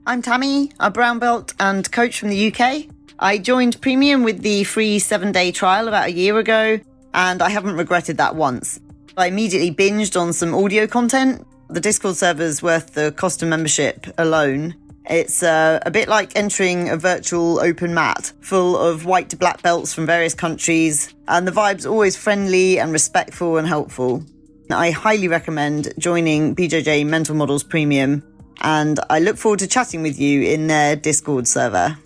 I'm Tammy, a brown belt and coach from the UK. I joined Premium with the free 7-day trial about a year ago, and I haven't regretted that once. I immediately binged on some audio content. The Discord server's worth the cost of membership alone. It's a bit like entering a virtual open mat full of white to black belts from various countries, and the vibe's always friendly and respectful and helpful. I highly recommend joining BJJ Mental Models Premium, and I look forward to chatting with you in their Discord server.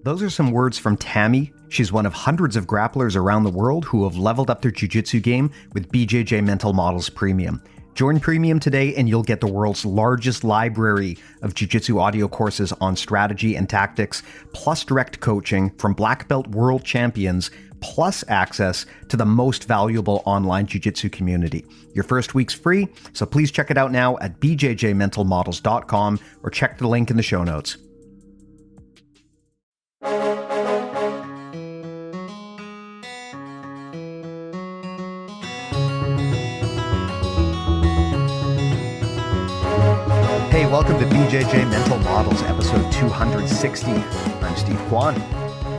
Those are some words from Tammy. She's one of hundreds of grapplers around the world who have leveled up their jiu-jitsu game with BJJ Mental Models Premium. Join Premium today and you'll get the world's largest library of jiu-jitsu audio courses on strategy and tactics, plus direct coaching from black belt world champions, plus access to the most valuable online jiu-jitsu community. Your first week's free, so please check it out now at bjjmentalmodels.com or check the link in the show notes. Hey, welcome to BJJ Mental Models, episode 260. I'm Steve Kwan.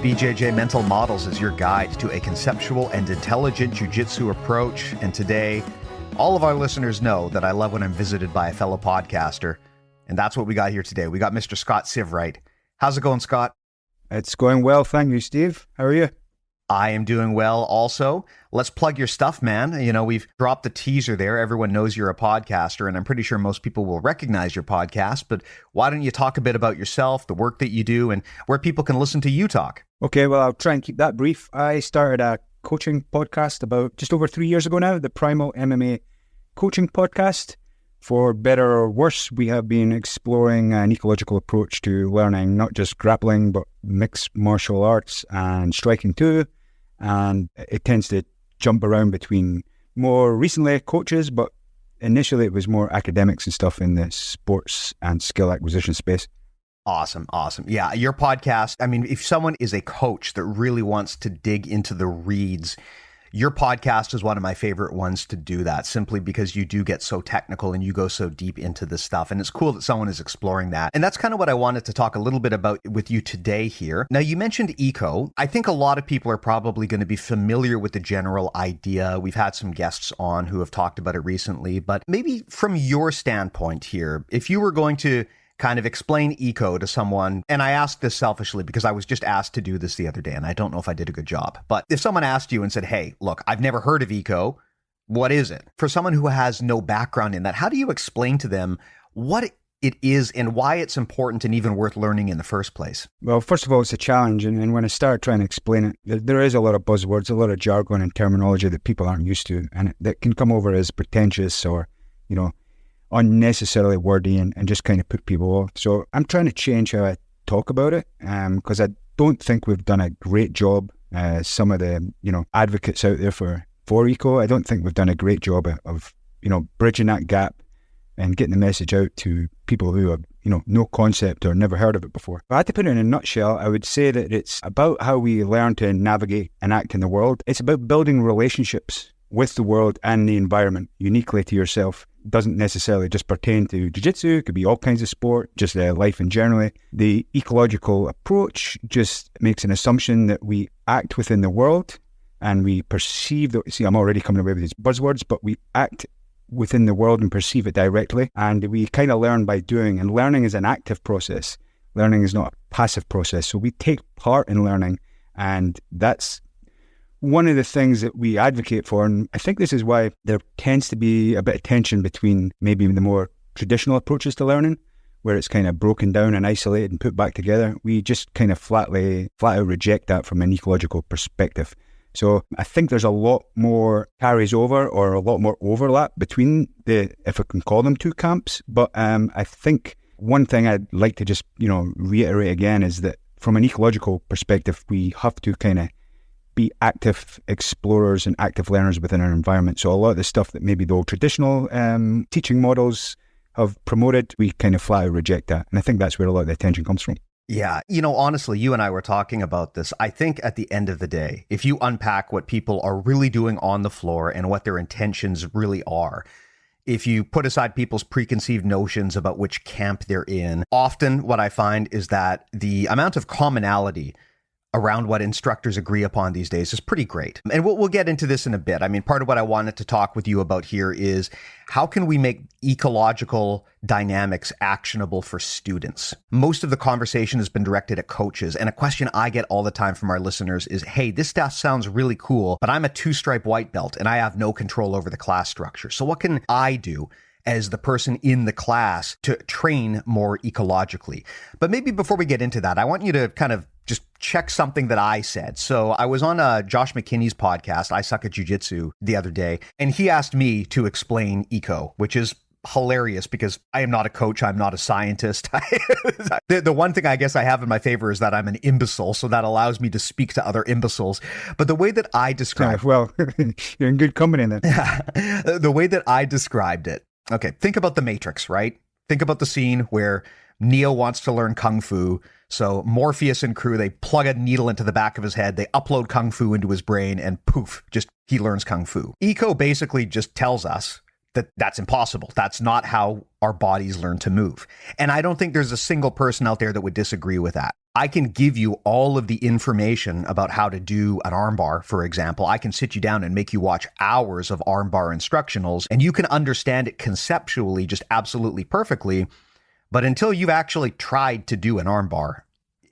BJJ Mental Models is your guide to a conceptual and intelligent jiu-jitsu approach. And today, all of our listeners know that I love when I'm visited by a fellow podcaster. And that's what we got here today. We got Mr. Scott Sievewright. How's it going, Scott? It's going well, thank you, Steve. How are you? I am doing well also. Let's plug your stuff, man. You know, we've dropped the teaser there. Everyone knows you're a podcaster, and I'm pretty sure most people will recognize your podcast. But why don't you talk a bit about yourself, the work that you do, and where people can listen to you talk? Okay, well, I'll try and keep that brief. I started a coaching podcast about just over 3 years ago now, the Primal MMA Coaching Podcast. For better or worse, we have been exploring an ecological approach to learning, not just grappling, but mixed martial arts and striking too. And it tends to jump around between more recently coaches, but initially it was more academics and stuff in the sports and skill acquisition space. Awesome. Yeah, your podcast, I mean, if someone is a coach that really wants to dig into the reeds, your podcast is one of my favorite ones to do that, simply because you do get so technical and you go so deep into this stuff. And it's cool that someone is exploring that. And that's kind of what I wanted to talk a little bit about with you today here. Now, you mentioned eco. I think a lot of people are probably going to be familiar with the general idea. We've had some guests on who have talked about it recently, but maybe from your standpoint here, if you were going to kind of explain eco to someone, and I asked this selfishly because I was just asked to do this the other day, and I don't know if I did a good job, but if someone asked you and said, hey, look, I've never heard of eco, what is it? For someone who has no background in that, how do you explain to them what it is and why it's important and even worth learning in the first place? Well, first of all, it's a challenge, and when I start trying to explain it, there is a lot of buzzwords, a lot of jargon and terminology that people aren't used to, and that can come over as pretentious or, unnecessarily wordy and just kind of put people off. So I'm trying to change how I talk about it, because I don't think we've done a great job. Some of the advocates out there for eco, I don't think we've done a great job of bridging that gap and getting the message out to people who have no concept or never heard of it before. If I had to put it in a nutshell, I would say that it's about how we learn to navigate and act in the world. It's about building relationships with the world and the environment uniquely to yourself. Doesn't necessarily just pertain to jiu-jitsu, it could be all kinds of sport, just life in general. The ecological approach just makes an assumption that we act within the world and we perceive, I'm already coming away with these buzzwords, but we act within the world and perceive it directly, and we kind of learn by doing, and learning is an active process. Learning is not a passive process, so we take part in learning, and that's one of the things that we advocate for. And I think this is why there tends to be a bit of tension between maybe the more traditional approaches to learning, where it's kind of broken down and isolated and put back together. We just kind of flat out reject that from an ecological perspective. So I think there's a lot more carries over or a lot more overlap between if I can call them two camps. But I think one thing I'd like to just, reiterate again is that from an ecological perspective, we have to kind of be active explorers and active learners within our environment. So a lot of the stuff that maybe the old traditional teaching models have promoted, we kind of flat out reject that. And I think that's where a lot of the attention comes from. Yeah. Honestly, you and I were talking about this. I think at the end of the day, if you unpack what people are really doing on the floor and what their intentions really are, if you put aside people's preconceived notions about which camp they're in, often what I find is that the amount of commonality around what instructors agree upon these days is pretty great. And we'll get into this in a bit. I mean, part of what I wanted to talk with you about here is how can we make ecological dynamics actionable for students? Most of the conversation has been directed at coaches. And a question I get all the time from our listeners is, hey, this stuff sounds really cool, but I'm a 2-stripe white belt and I have no control over the class structure. So what can I do as the person in the class to train more ecologically? But maybe before we get into that, I want you to kind of just check something that I said. So I was on Josh McKinney's podcast, I Suck at Jiu-Jitsu, the other day, and he asked me to explain eco, which is hilarious because I am not a coach. I'm not a scientist. The one thing I guess I have in my favor is that I'm an imbecile, so that allows me to speak to other imbeciles. But the way that I described... Well, you're in good company then. The way that I described it, okay, think about the Matrix, right? Think about the scene where Neo wants to learn Kung Fu. So Morpheus and crew, they plug a needle into the back of his head, they upload Kung Fu into his brain, and poof, just he learns Kung Fu. Eco basically just tells us that that's impossible. That's not how our bodies learn to move. And I don't think there's a single person out there that would disagree with that. I can give you all of the information about how to do an armbar, for example. I can sit you down and make you watch hours of armbar instructionals, and you can understand it conceptually just absolutely perfectly. But until you've actually tried to do an armbar,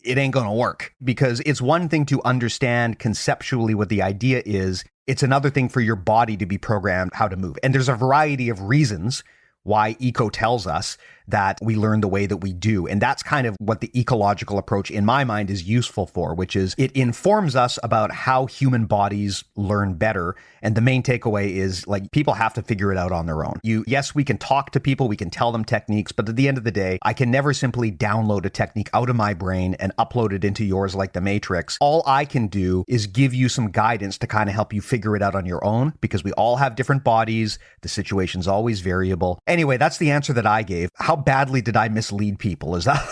it ain't going to work, because it's one thing to understand conceptually what the idea is. It's another thing for your body to be programmed how to move. And there's a variety of reasons why eco tells us that we learn the way that we do. And that's kind of what the ecological approach in my mind is useful for, which is it informs us about how human bodies learn better. And the main takeaway is, like, people have to figure it out on their own. Yes, we can talk to people, we can tell them techniques, but at the end of the day, I can never simply download a technique out of my brain and upload it into yours like the Matrix. All I can do is give you some guidance to kind of help you figure it out on your own, because we all have different bodies. The situation's always variable. Anyway, that's the answer that I gave. How badly did I mislead people? Is that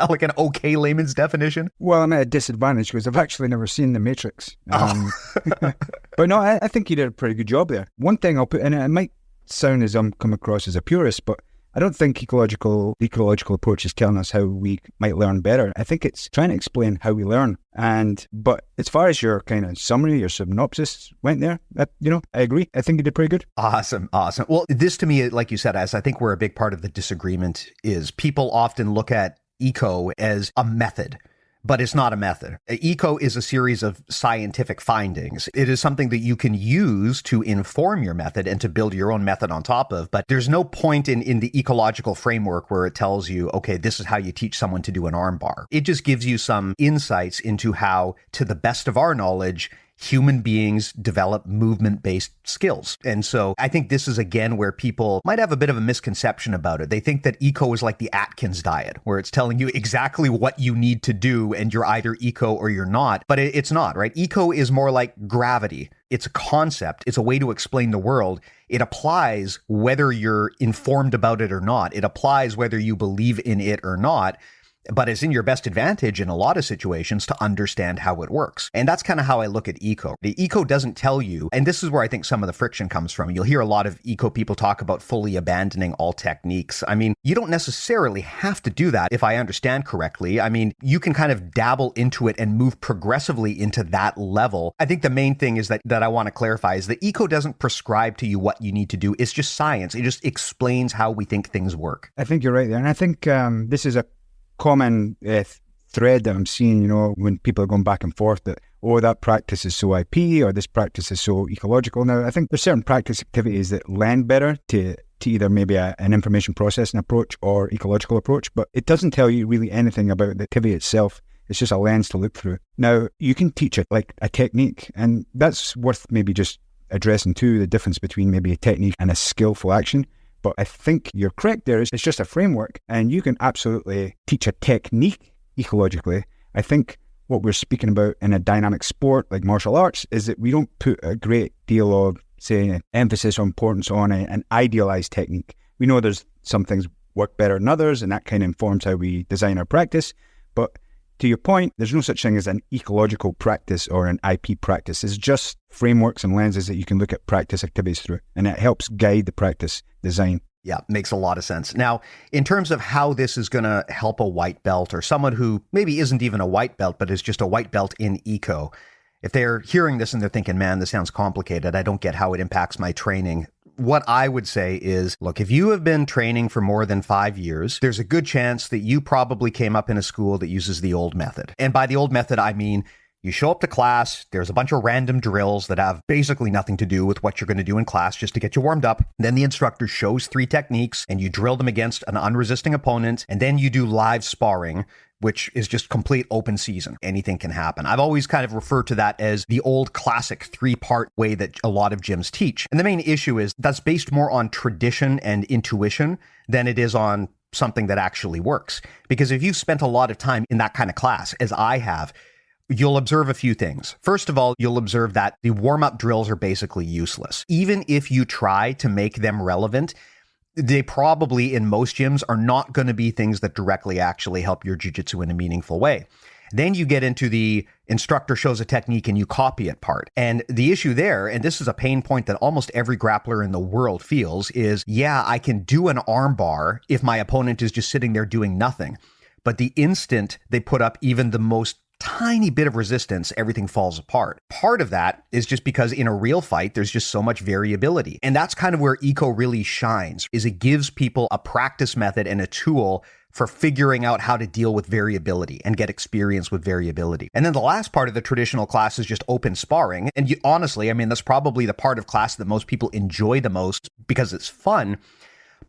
like an okay layman's definition? Well, I'm at a disadvantage because I've actually never seen The Matrix. But no, I think you did a pretty good job there. One thing I'll put in it might sound as I'm come across as a purist, but I don't think the ecological approach is telling us how we might learn better. I think it's trying to explain how we learn. But as far as your kind of summary, your synopsis went there, I agree. I think you did pretty good. Awesome. Well, this to me, like you said, as I think where a big part of the disagreement is, people often look at eco as a method. But it's not a method. Eco is a series of scientific findings. It is something that you can use to inform your method and to build your own method on top of. But there's no point in the ecological framework where it tells you, okay, this is how you teach someone to do an armbar. It just gives you some insights into how, to the best of our knowledge, human beings develop movement-based skills. And so I think this is, again, where people might have a bit of a misconception about it. They think that eco is like the Atkins diet, where it's telling you exactly what you need to do and you're either eco or you're not. But it's not, right? Eco is more like gravity. It's a concept. It's a way to explain the world. It applies whether you're informed about it or not. It applies whether you believe in it or not. But it's in your best advantage in a lot of situations to understand how it works. And that's kind of how I look at eco. The eco doesn't tell you, and this is where I think some of the friction comes from. You'll hear a lot of eco people talk about fully abandoning all techniques. I mean, you don't necessarily have to do that if I understand correctly. I mean, you can kind of dabble into it and move progressively into that level. I think the main thing is that I want to clarify is that eco doesn't prescribe to you what you need to do. It's just science. It just explains how we think things work. I think you're right there. And I think this is a common thread that I'm seeing, when people are going back and forth that, that practice is so IP or this practice is so ecological. Now, I think there's certain practice activities that lend better to either maybe an information processing approach or ecological approach, but it doesn't tell you really anything about the activity itself. It's just a lens to look through. Now, you can teach it like a technique, and that's worth maybe just addressing too, the difference between maybe a technique and a skillful action. But I think you're correct there. It's just a framework, and you can absolutely teach a technique ecologically. I think what we're speaking about in a dynamic sport like martial arts is that we don't put a great deal of, say, emphasis or importance on an idealized technique. We know there's some things work better than others, and that kind of informs how we design our practice. But to your point, there's no such thing as an ecological practice or an IP practice. It's just frameworks and lenses that you can look at practice activities through, and it helps guide the practice design. Yeah, makes a lot of sense. Now, in terms of how this is going to help a white belt or someone who maybe isn't even a white belt, but is just a white belt in eco, if they're hearing this and they're thinking, man, this sounds complicated, I don't get how it impacts my training. What I would say is, look, if you have been training for more than 5 years, there's a good chance that you probably came up in a school that uses the old method. And by the old method, I mean, you show up to class, there's a bunch of random drills that have basically nothing to do with what you're going to do in class just to get you warmed up. Then the instructor shows 3 techniques and you drill them against an unresisting opponent. And then you do live sparring, which is just complete open season. Anything can happen. I've always kind of referred to that as the old classic 3-part way that a lot of gyms teach. And the main issue is that's based more on tradition and intuition than it is on something that actually works. Because if you've spent a lot of time in that kind of class, as I have, you'll observe a few things. First of all, you'll observe that the warm-up drills are basically useless. Even if you try to make them relevant, they probably, in most gyms, are not going to be things that directly actually help your jiu-jitsu in a meaningful way. Then you get into the instructor shows a technique and you copy it part. And the issue there, and this is a pain point that almost every grappler in the world feels, is, yeah, I can do an arm bar if my opponent is just sitting there doing nothing. But the instant they put up even the most tiny bit of resistance, everything falls apart. Part of that is just because in a real fight, there's just so much variability. And that's kind of where eco really shines, is it gives people a practice method and a tool for figuring out how to deal with variability and get experience with variability. And then the last part of the traditional class is just open sparring. And honestly, I mean, that's probably the part of class that most people enjoy the most because it's fun.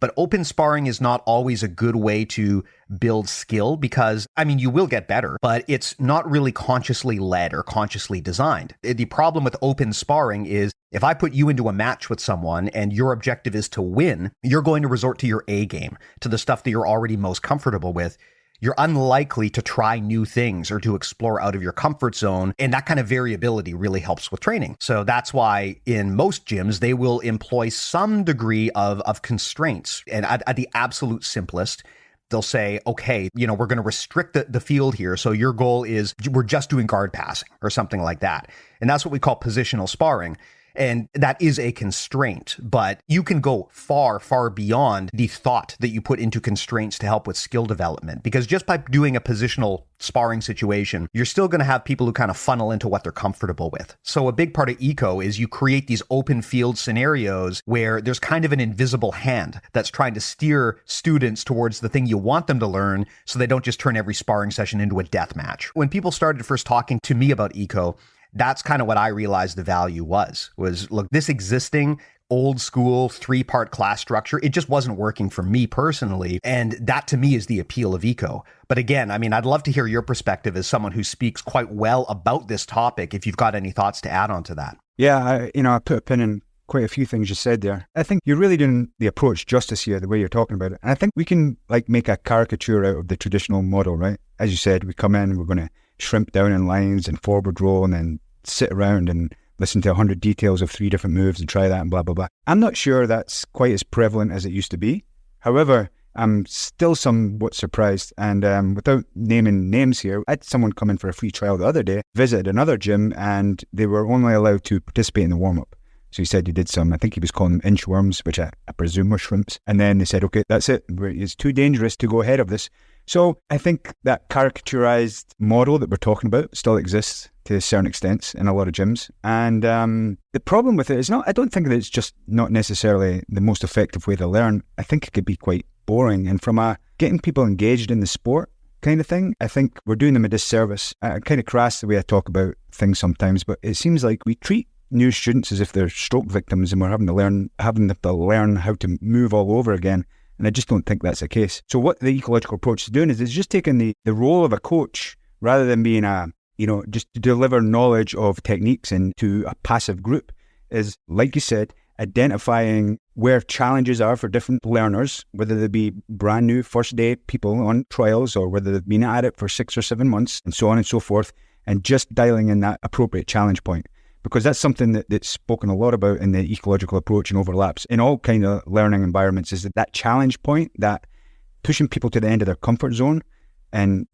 But open sparring is not always a good way to build skill because, I mean, you will get better, but it's not really consciously led or consciously designed. The problem with open sparring is if I put you into a match with someone and your objective is to win, you're going to resort to your A game, to the stuff that you're already most comfortable with. You're unlikely to try new things or to explore out of your comfort zone. And that kind of variability really helps with training. So that's why in most gyms, they will employ some degree of constraints. And at the absolute simplest, they'll say, okay, we're going to restrict the field here. So your goal is we're just doing guard passing or something like that. And that's what we call positional sparring. And that is a constraint, but you can go far, far beyond the thought that you put into constraints to help with skill development. Because just by doing a positional sparring situation, you're still going to have people who kind of funnel into what they're comfortable with. So a big part of eco is you create these open field scenarios where there's kind of an invisible hand that's trying to steer students towards the thing you want them to learn so they don't just turn every sparring session into a death match. When people started first talking to me about eco, that's kind of what I realized the value was, look, this existing old school 3-part class structure, it just wasn't working for me personally. And that to me is the appeal of eco. But again, I mean, I'd love to hear your perspective as someone who speaks quite well about this topic, if you've got any thoughts to add on to that. Yeah, I put a pin in quite a few things you said there. I think you're really doing the approach justice here, the way you're talking about it. And I think we can make a caricature out of the traditional model, right? As you said, we come in, we're going to shrimp down in lines and forward roll and then sit around and listen to 100 details of 3 different moves and try that and blah, blah, blah. I'm not sure that's quite as prevalent as it used to be. However, I'm still somewhat surprised. And without naming names here, I had someone come in for a free trial the other day, visited another gym, and they were only allowed to participate in the warm-up. So he said he did some, I think he was calling them inchworms, which I presume were shrimps. And then they said, okay, that's it. It's too dangerous to go ahead of this. So I think that caricaturized model that we're talking about still exists to a certain extent in a lot of gyms. And the problem with it is I don't think that it's just not necessarily the most effective way to learn. I think it could be quite boring. And from a getting people engaged in the sport kind of thing, I think we're doing them a disservice. Kind of crass the way I talk about things sometimes, but it seems like we treat new students as if they're stroke victims and we're having to learn how to move all over again. And I just don't think that's the case. So what the ecological approach is doing is it's just taking the role of a coach rather than being just to deliver knowledge of techniques into a passive group is, like you said, identifying where challenges are for different learners, whether they be brand new first day people on trials or whether they've been at it for 6 or 7 months and so on and so forth, and just dialing in that appropriate challenge point. Because that's something that's spoken a lot about in the ecological approach and overlaps in all kind of learning environments, is that challenge point, that pushing people to the end of their comfort zone and,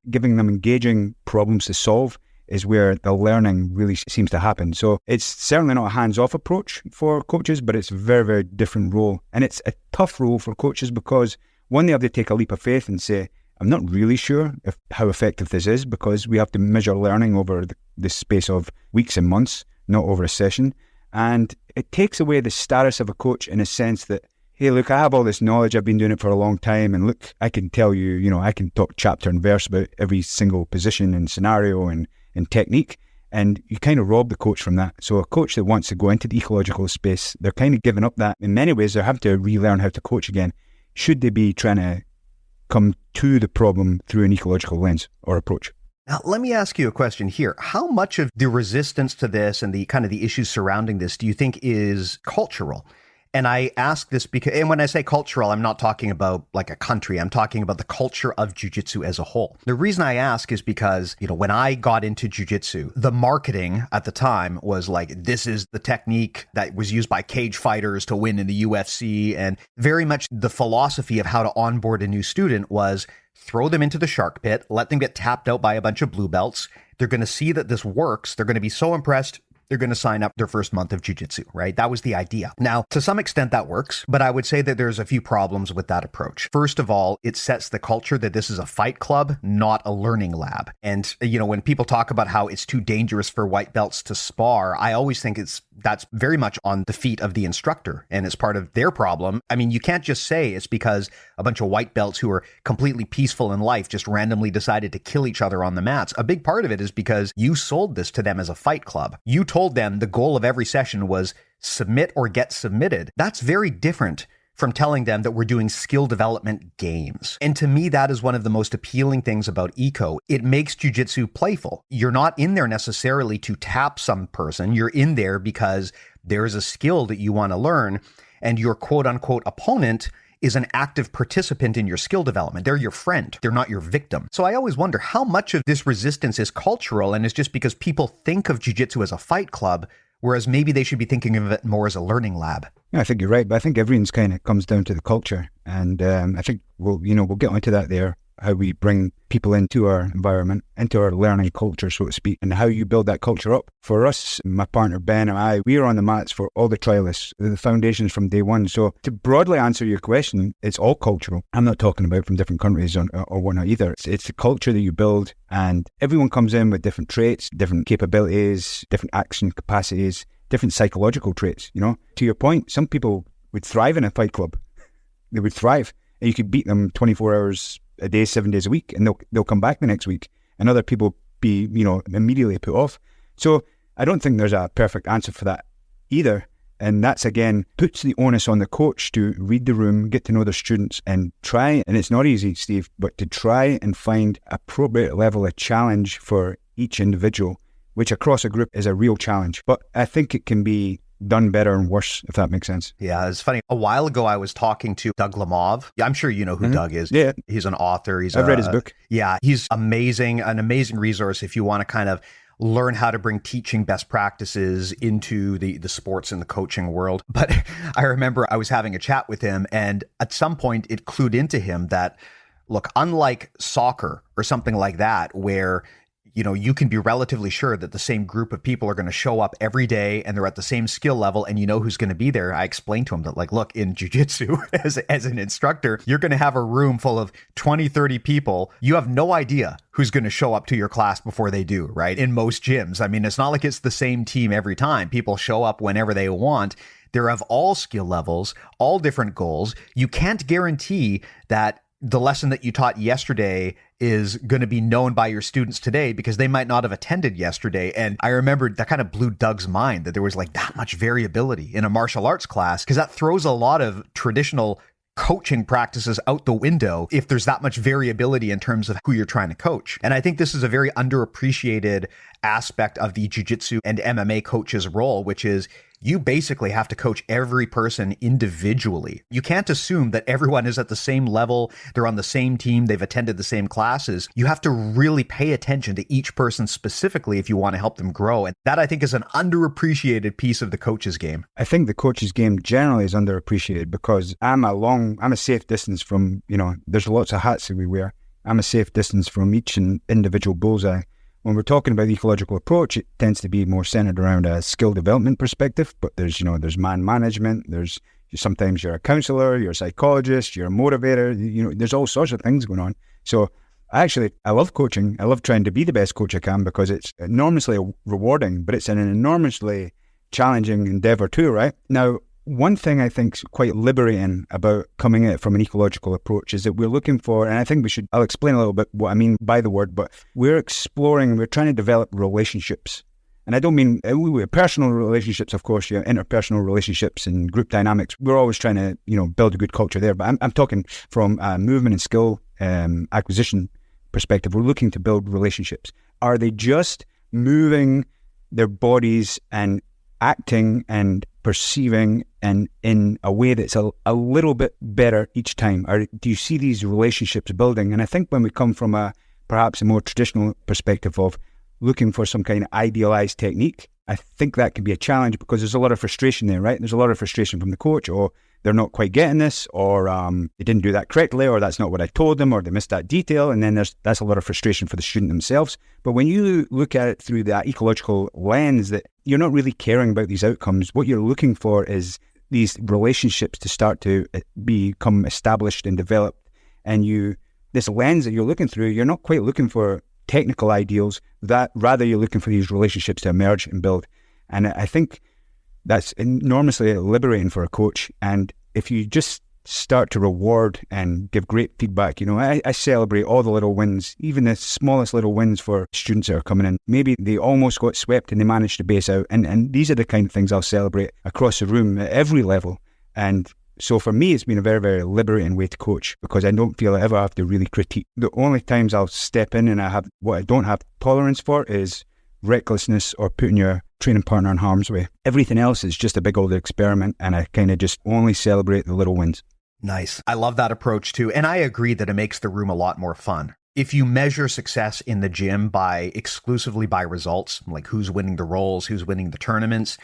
giving them engaging problems to solve is where the learning really seems to happen. So it's certainly not a hands-off approach for coaches, but it's a very, very different role. And it's a tough role for coaches because, one, they have to take a leap of faith and say, I'm not really sure how effective this is, because we have to measure learning over the space of weeks and months, not over a session. And it takes away the status of a coach in a sense that, hey, look, I have all this knowledge. I've been doing it for a long time. And look, I can tell you, I can talk chapter and verse about every single position and scenario and technique. And you kind of rob the coach from that. So a coach that wants to go into the ecological space, they're kind of giving up that. In many ways, they're having to relearn how to coach again. Should they be trying to come to the problem through an ecological lens or approach? Now, let me ask you a question here. How much of the resistance to this and the kind of the issues surrounding this do you think is cultural? And I ask this because, and when I say cultural, I'm not talking about like a country. I'm talking about the culture of jiu-jitsu as a whole. The reason I ask is because, when I got into jiu-jitsu, the marketing at the time was like, this is the technique that was used by cage fighters to win in the UFC. And very much the philosophy of how to onboard a new student was throw them into the shark pit, let them get tapped out by a bunch of blue belts. They're going to see that this works. They're going to be so impressed. They're going to sign up their first month of jiu-jitsu, right? That was the idea. Now, to some extent that works, but I would say that there's a few problems with that approach. First of all, it sets the culture that this is a fight club, not a learning lab. And, when people talk about how it's too dangerous for white belts to spar, I always think that's very much on the feet of the instructor, and it's part of their problem. I mean, you can't just say it's because a bunch of white belts who are completely peaceful in life just randomly decided to kill each other on the mats. A big part of it is because you sold this to them as a fight club. You told them the goal of every session was submit or get submitted. That's very different from telling them that we're doing skill development games. And to me, that is one of the most appealing things about eco. It makes jiu-jitsu playful. You're not in there necessarily to tap some person. You're in there because there's a skill that you want to learn, and your quote unquote opponent is an active participant in your skill development. They're your friend. They're not your victim. So I always wonder how much of this resistance is cultural and is just because people think of jiu-jitsu as a fight club, whereas maybe they should be thinking of it more as a learning lab. Yeah, I think you're right, but I think everyone's kind of comes down to the culture, and I think we'll get onto that there, how we bring people into our environment, into our learning culture, so to speak, and how you build that culture up. For us, my partner Ben and I, we are on the mats for all the trialists, the foundations from day one. So to broadly answer your question, it's all cultural. I'm not talking about from different countries or whatnot either. It's the culture that you build, and everyone comes in with different traits, different capabilities, different action capacities, different psychological traits. To your point, some people would thrive in a fight club. They would thrive, and you could beat them 24 hours a day, 7 days a week, and they'll come back the next week, and other people be immediately put off. So I don't think there's a perfect answer for that either, and that's again puts the onus on the coach to read the room, get to know their students, and try, and it's not easy, Steve, but to try and find appropriate level of challenge for each individual, which across a group is a real challenge. But I think it can be done better and worse, if that makes sense. Yeah, it's funny. A while ago, I was talking to Doug Lemov. Yeah, I'm sure you know who Doug is. Yeah. He's an author. I've read his book. Yeah, he's amazing, an amazing resource if you want to kind of learn how to bring teaching best practices into the sports and the coaching world. But I remember I was having a chat with him, and at some point it clued into him that, look, unlike soccer or something like that, where you can be relatively sure that the same group of people are going to show up every day and they're at the same skill level and you know who's going to be there. I explained to him that, look, in jiu-jitsu, as an instructor, you're going to have a room full of 20, 30 people. You have no idea who's going to show up to your class before they do, right? In most gyms. I mean, it's not like it's the same team every time. People show up whenever they want. They're of all skill levels, all different goals. You can't guarantee that the lesson that you taught yesterday is going to be known by your students today because they might not have attended yesterday. And I remember that kind of blew Doug's mind that there was like that much variability in a martial arts class, because that throws a lot of traditional coaching practices out the window if there's that much variability in terms of who you're trying to coach. And I think this is a very underappreciated aspect of the jiu-jitsu and MMA coach's role, which is you basically have to coach every person individually. You can't assume that everyone is at the same level, they're on the same team, they've attended the same classes. You have to really pay attention to each person specifically if you want to help them grow. And that, I think, is an underappreciated piece of the coach's game. I think the coach's game generally is underappreciated because I'm a safe distance from, there's lots of hats that we wear. I'm a safe distance from each individual bullseye. When we're talking about the ecological approach, it tends to be more centered around a skill development perspective, but there's man management, sometimes you're a counselor, you're a psychologist, you're a motivator, there's all sorts of things going on. So I love coaching. I love trying to be the best coach I can because it's enormously rewarding, but it's an enormously challenging endeavor too, right? Now, one thing I think is quite liberating about coming at it from an ecological approach is that we're looking for, and I think I'll explain a little bit what I mean by the word, but we're trying to develop relationships. And I don't mean personal relationships, of course, interpersonal relationships and group dynamics. We're always trying to, build a good culture there. But I'm talking from a movement and skill acquisition perspective. We're looking to build relationships. Are they just moving their bodies and acting and perceiving and in a way that's a little bit better each time? Or do you see these relationships building? And I think when we come from perhaps a more traditional perspective of looking for some kind of idealized technique, I think that can be a challenge because there's a lot of frustration there, right? There's a lot of frustration from the coach, or they're not quite getting this, or they didn't do that correctly, or that's not what I told them, or they missed that detail. And then that's a lot of frustration for the student themselves. But when you look at it through that ecological lens, that you're not really caring about these outcomes, what you're looking for is these relationships to start to become established and developed. And this lens that you're looking through, you're not quite looking for technical ideals, that rather you're looking for these relationships to emerge and build. And I think that's enormously liberating for a coach. And if you just start to reward and give great feedback, I celebrate all the little wins, even the smallest little wins for students that are coming in. Maybe they almost got swept and they managed to base out. And these are the kind of things I'll celebrate across the room at every level. And so for me, it's been a very, very liberating way to coach because I don't feel I ever have to really critique. The only times I'll step in and what I don't have tolerance for is recklessness or putting your training partner in harm's way. Everything else is just a big old experiment, and I kind of just only celebrate the little wins. Nice. I love that approach too. And I agree that it makes the room a lot more fun. If you measure success in the gym exclusively by results, like who's winning the rolls, who's winning the tournaments,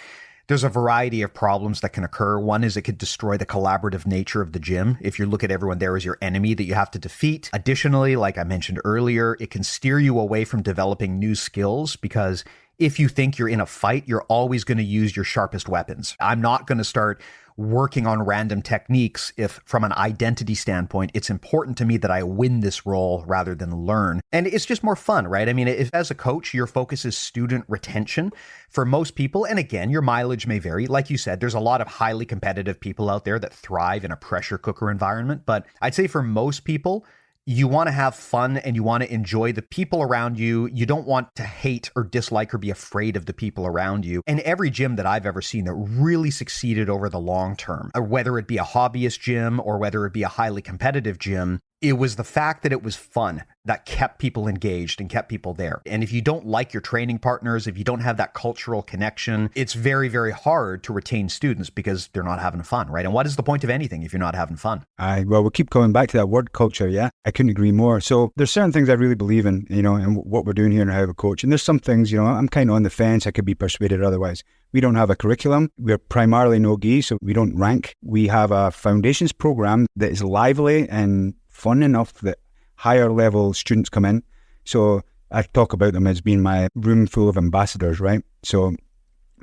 there's a variety of problems that can occur. One is it could destroy the collaborative nature of the gym if you look at everyone there as your enemy that you have to defeat. Additionally, like I mentioned earlier, it can steer you away from developing new skills because if you think you're in a fight, you're always going to use your sharpest weapons. I'm not going to start working on random techniques if from an identity standpoint, it's important to me that I win this role rather than learn. And it's just more fun, right? I mean, if as a coach, your focus is student retention for most people, and again, your mileage may vary. Like you said, there's a lot of highly competitive people out there that thrive in a pressure cooker environment. But I'd say for most people, you want to have fun and you want to enjoy the people around you. You don't want to hate or dislike or be afraid of the people around you. And every gym that I've ever seen that really succeeded over the long term, whether it be a hobbyist gym or whether it be a highly competitive gym, it was the fact that it was fun that kept people engaged and kept people there. And if you don't like your training partners, if you don't have that cultural connection, it's very, very hard to retain students because they're not having fun, right? And what is the point of anything if you're not having fun? Well, we'll keep coming back to that word culture, yeah? I couldn't agree more. So there's certain things I really believe in, and what we're doing here and how we coach. And there's some things, I'm kind of on the fence. I could be persuaded otherwise. We don't have a curriculum. We're primarily no-gi, so we don't rank. We have a foundations program that is lively and fun enough that higher level students come in. So I talk about them as being my room full of ambassadors, right? So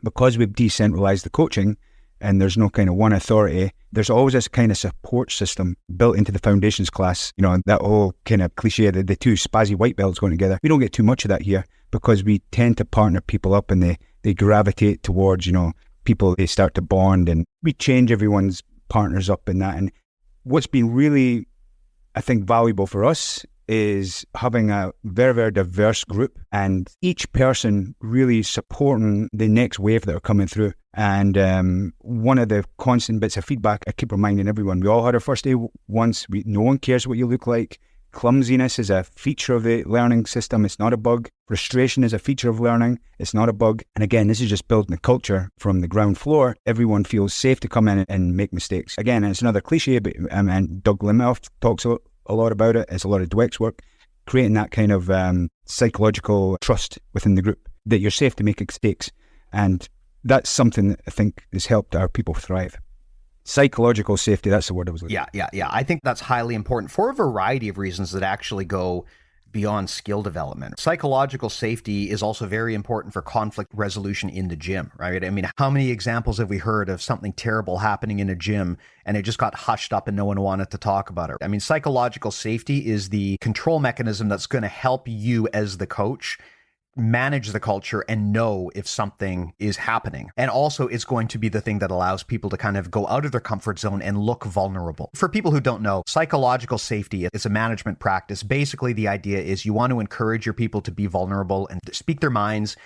because we've decentralized the coaching and there's no kind of one authority, there's always this kind of support system built into the foundations class. That whole kind of cliche, the two spazzy white belts going together. We don't get too much of that here because we tend to partner people up and they gravitate towards, people, they start to bond and we change everyone's partners up in that. And what's been really, I think, valuable for us is having a very, very diverse group and each person really supporting the next wave that are coming through. And one of the constant bits of feedback I keep reminding everyone, we all had our first day once. No one cares what you look like. Clumsiness is a feature of the learning system. It's not a bug. Frustration is a feature of learning. It's not a bug. And again, this is just building a culture from the ground floor. Everyone feels safe to come in and make mistakes. Again, it's another cliche, but and Doug Limhoff talks a lot about it. It's a lot of Dweck's work, creating that kind of psychological trust within the group that you're safe to make mistakes. And that's something that I think has helped our people thrive. Psychological safety, that's the word I was looking for. Yeah. I think that's highly important for a variety of reasons that actually go beyond skill development. Psychological safety is also very important for conflict resolution in the gym, right? I mean, how many examples have we heard of something terrible happening in a gym and it just got hushed up and no one wanted to talk about it? I mean, psychological safety is the control mechanism that's going to help you as the coach manage the culture and know if something is happening. And also it's going to be the thing that allows people to kind of go out of their comfort zone and look vulnerable. For people who don't know, psychological safety is a management practice. Basically, the idea is you want to encourage your people to be vulnerable and speak their minds.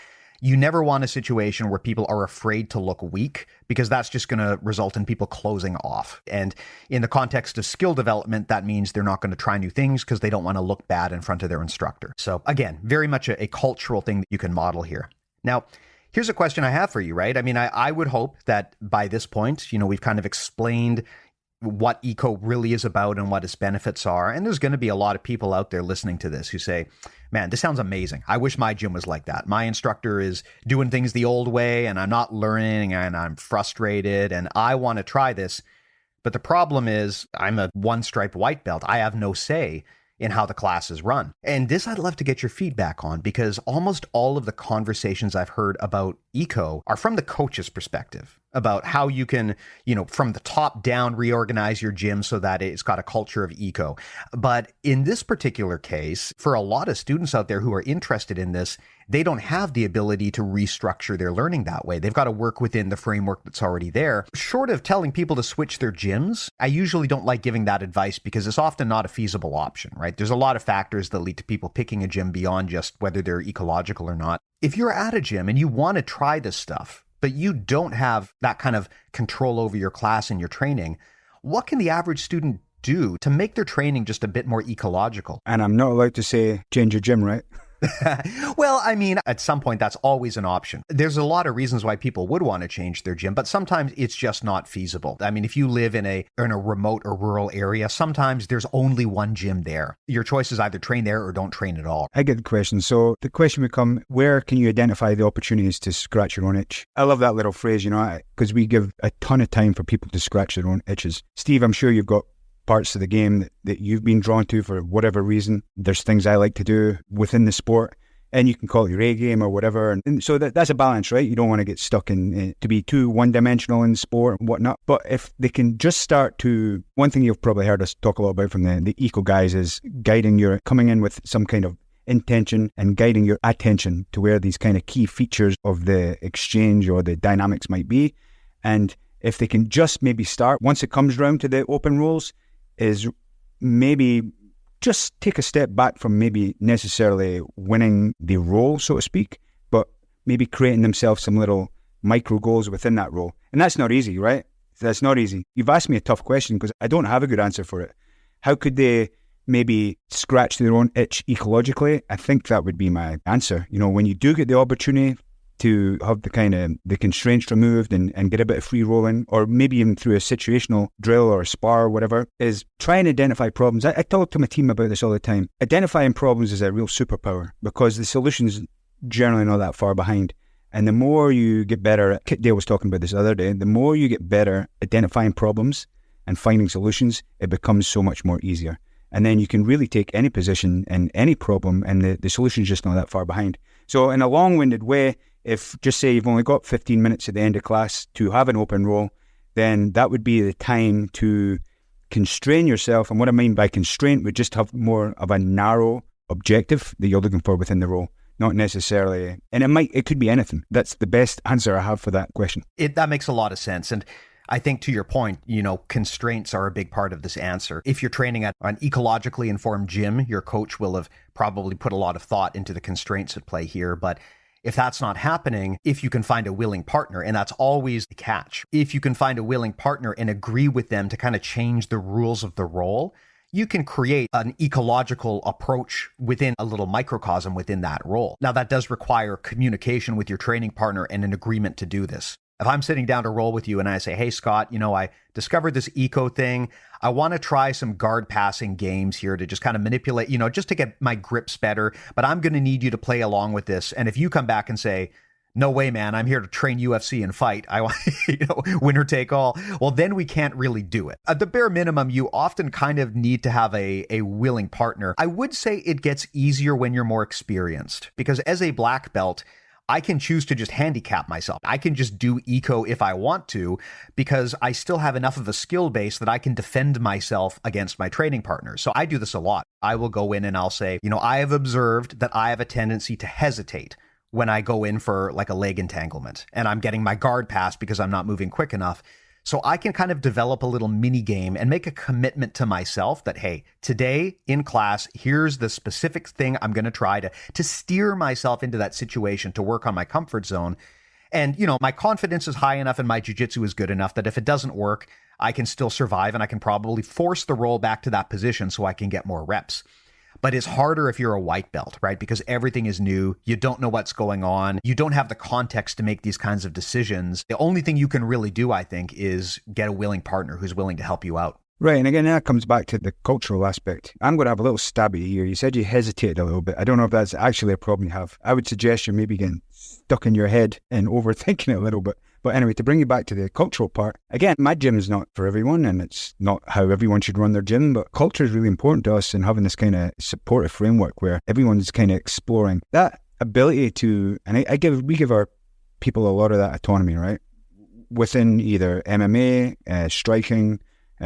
You never want a situation where people are afraid to look weak, because that's just going to result in people closing off. And in the context of skill development, that means they're not going to try new things because they don't want to look bad in front of their instructor. So again, very much a cultural thing that you can model here. Now, here's a question I have for you, right? I mean, I would hope that by this point, we've kind of explained what eco really is about and what its benefits are. And there's going to be a lot of people out there listening to this who say, man, this sounds amazing. I wish my gym was like that. My instructor is doing things the old way and I'm not learning and I'm frustrated and I want to try this. But the problem is I'm a one-stripe white belt. I have no say in how the class is run. And this I'd love to get your feedback on, because almost all of the conversations I've heard about eco are from the coach's perspective, about how you can, from the top down reorganize your gym so that it's got a culture of eco. But in this particular case, for a lot of students out there who are interested in this, they don't have the ability to restructure their learning that way. They've got to work within the framework that's already there. Short of telling people to switch their gyms, I usually don't like giving that advice because it's often not a feasible option, right? There's a lot of factors that lead to people picking a gym beyond just whether they're ecological or not. If you're at a gym and you want to try this stuff, but you don't have that kind of control over your class and your training, what can the average student do to make their training just a bit more ecological? And I'm not allowed to say change your gym, right? Well, I mean, at some point, that's always an option. There's a lot of reasons why people would want to change their gym, but sometimes it's just not feasible. I mean, if you live in a remote or rural area, sometimes there's only one gym there. Your choice is either train there or don't train at all. I get the question. So the question would come, where can you identify the opportunities to scratch your own itch? I love that little phrase, because we give a ton of time for people to scratch their own itches. Steve, I'm sure you've got parts of the game that you've been drawn to for whatever reason. There's things I like to do within the sport, and you can call it your A game or whatever. And so that's a balance, right? You don't want to get stuck in to be too one-dimensional in sport and whatnot. But if they can just start to, one thing you've probably heard us talk a lot about from the eco guys is coming in with some kind of intention and guiding your attention to where these kind of key features of the exchange or the dynamics might be. And if they can just maybe start, once it comes around to the open rules, is maybe just take a step back from maybe necessarily winning the role, so to speak, but maybe creating themselves some little micro goals within that role. And that's not easy, right? That's not easy. You've asked me a tough question because I don't have a good answer for it. How could they maybe scratch their own itch ecologically? I think that would be my answer. When you do get the opportunity to have the constraints removed and get a bit of free rolling, or maybe even through a situational drill or a spar or whatever, is try and identify problems. I talk to my team about this all the time. Identifying problems is a real superpower because the solution's generally not that far behind. And the more you get better, Kit Dale was talking about this the other day, the more you get better identifying problems and finding solutions, it becomes so much more easier. And then you can really take any position and any problem, and the solution's just not that far behind. So in a long-winded way, if just say you've only got 15 minutes at the end of class to have an open role, then that would be the time to constrain yourself. And what I mean by constraint would just have more of a narrow objective that you're looking for within the role, not necessarily. And it could be anything. That's the best answer I have for that question. That makes a lot of sense. And I think to your point, constraints are a big part of this answer. If you're training at an ecologically informed gym, your coach will have probably put a lot of thought into the constraints at play here. But if that's not happening, if you can find a willing partner, and that's always the catch, if you can find a willing partner and agree with them to kind of change the rules of the role, you can create an ecological approach within a little microcosm within that role. Now, that does require communication with your training partner and an agreement to do this. If I'm sitting down to roll with you and I say, hey, Scott, I discovered this eco thing. I want to try some guard passing games here to just kind of manipulate, just to get my grips better. But I'm going to need you to play along with this. And if you come back and say, no way, man, I'm here to train UFC and fight. I want, winner take all. Well, then we can't really do it. At the bare minimum, you often kind of need to have a willing partner. I would say it gets easier when you're more experienced, because as a black belt, I can choose to just handicap myself. I can just do eco if I want to, because I still have enough of a skill base that I can defend myself against my training partners. So I do this a lot. I will go in and I'll say, I have observed that I have a tendency to hesitate when I go in for like a leg entanglement and I'm getting my guard passed because I'm not moving quick enough. So I can kind of develop a little mini game and make a commitment to myself that, hey, today in class, here's the specific thing I'm going to try to steer myself into that situation, to work on my comfort zone. And, my confidence is high enough and my jiu-jitsu is good enough that if it doesn't work, I can still survive and I can probably force the roll back to that position so I can get more reps. But it's harder if you're a white belt, right? Because everything is new. You don't know what's going on. You don't have the context to make these kinds of decisions. The only thing you can really do, I think, is get a willing partner who's willing to help you out. Right. And again, that comes back to the cultural aspect. I'm going to have a little stab at you here. You said you hesitated a little bit. I don't know if that's actually a problem you have. I would suggest you're maybe getting stuck in your head and overthinking it a little bit. But anyway, to bring you back to the cultural part, again, my gym is not for everyone and it's not how everyone should run their gym, but culture is really important to us, and having this kind of supportive framework where everyone's kind of exploring that ability to, and we give our people a lot of that autonomy, right? Within either MMA, striking,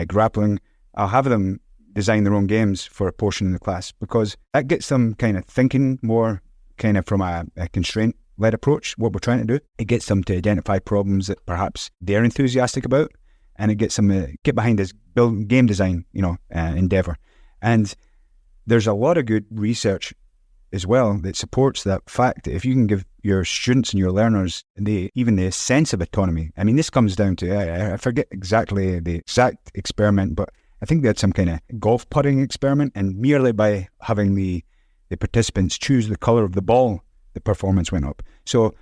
grappling, I'll have them design their own games for a portion of the class, because that gets them kind of thinking more kind of from a constraint-led approach, what we're trying to do. It gets them to identify problems that perhaps they're enthusiastic about, and it gets them to get behind this game design, endeavor. And there's a lot of good research as well that supports that fact that if you can give your students and your learners even the sense of autonomy. I mean, this comes down to, I forget exactly the exact experiment, but I think they had some kind of golf putting experiment, and merely by having the participants choose the color of the ball, the performance went up. So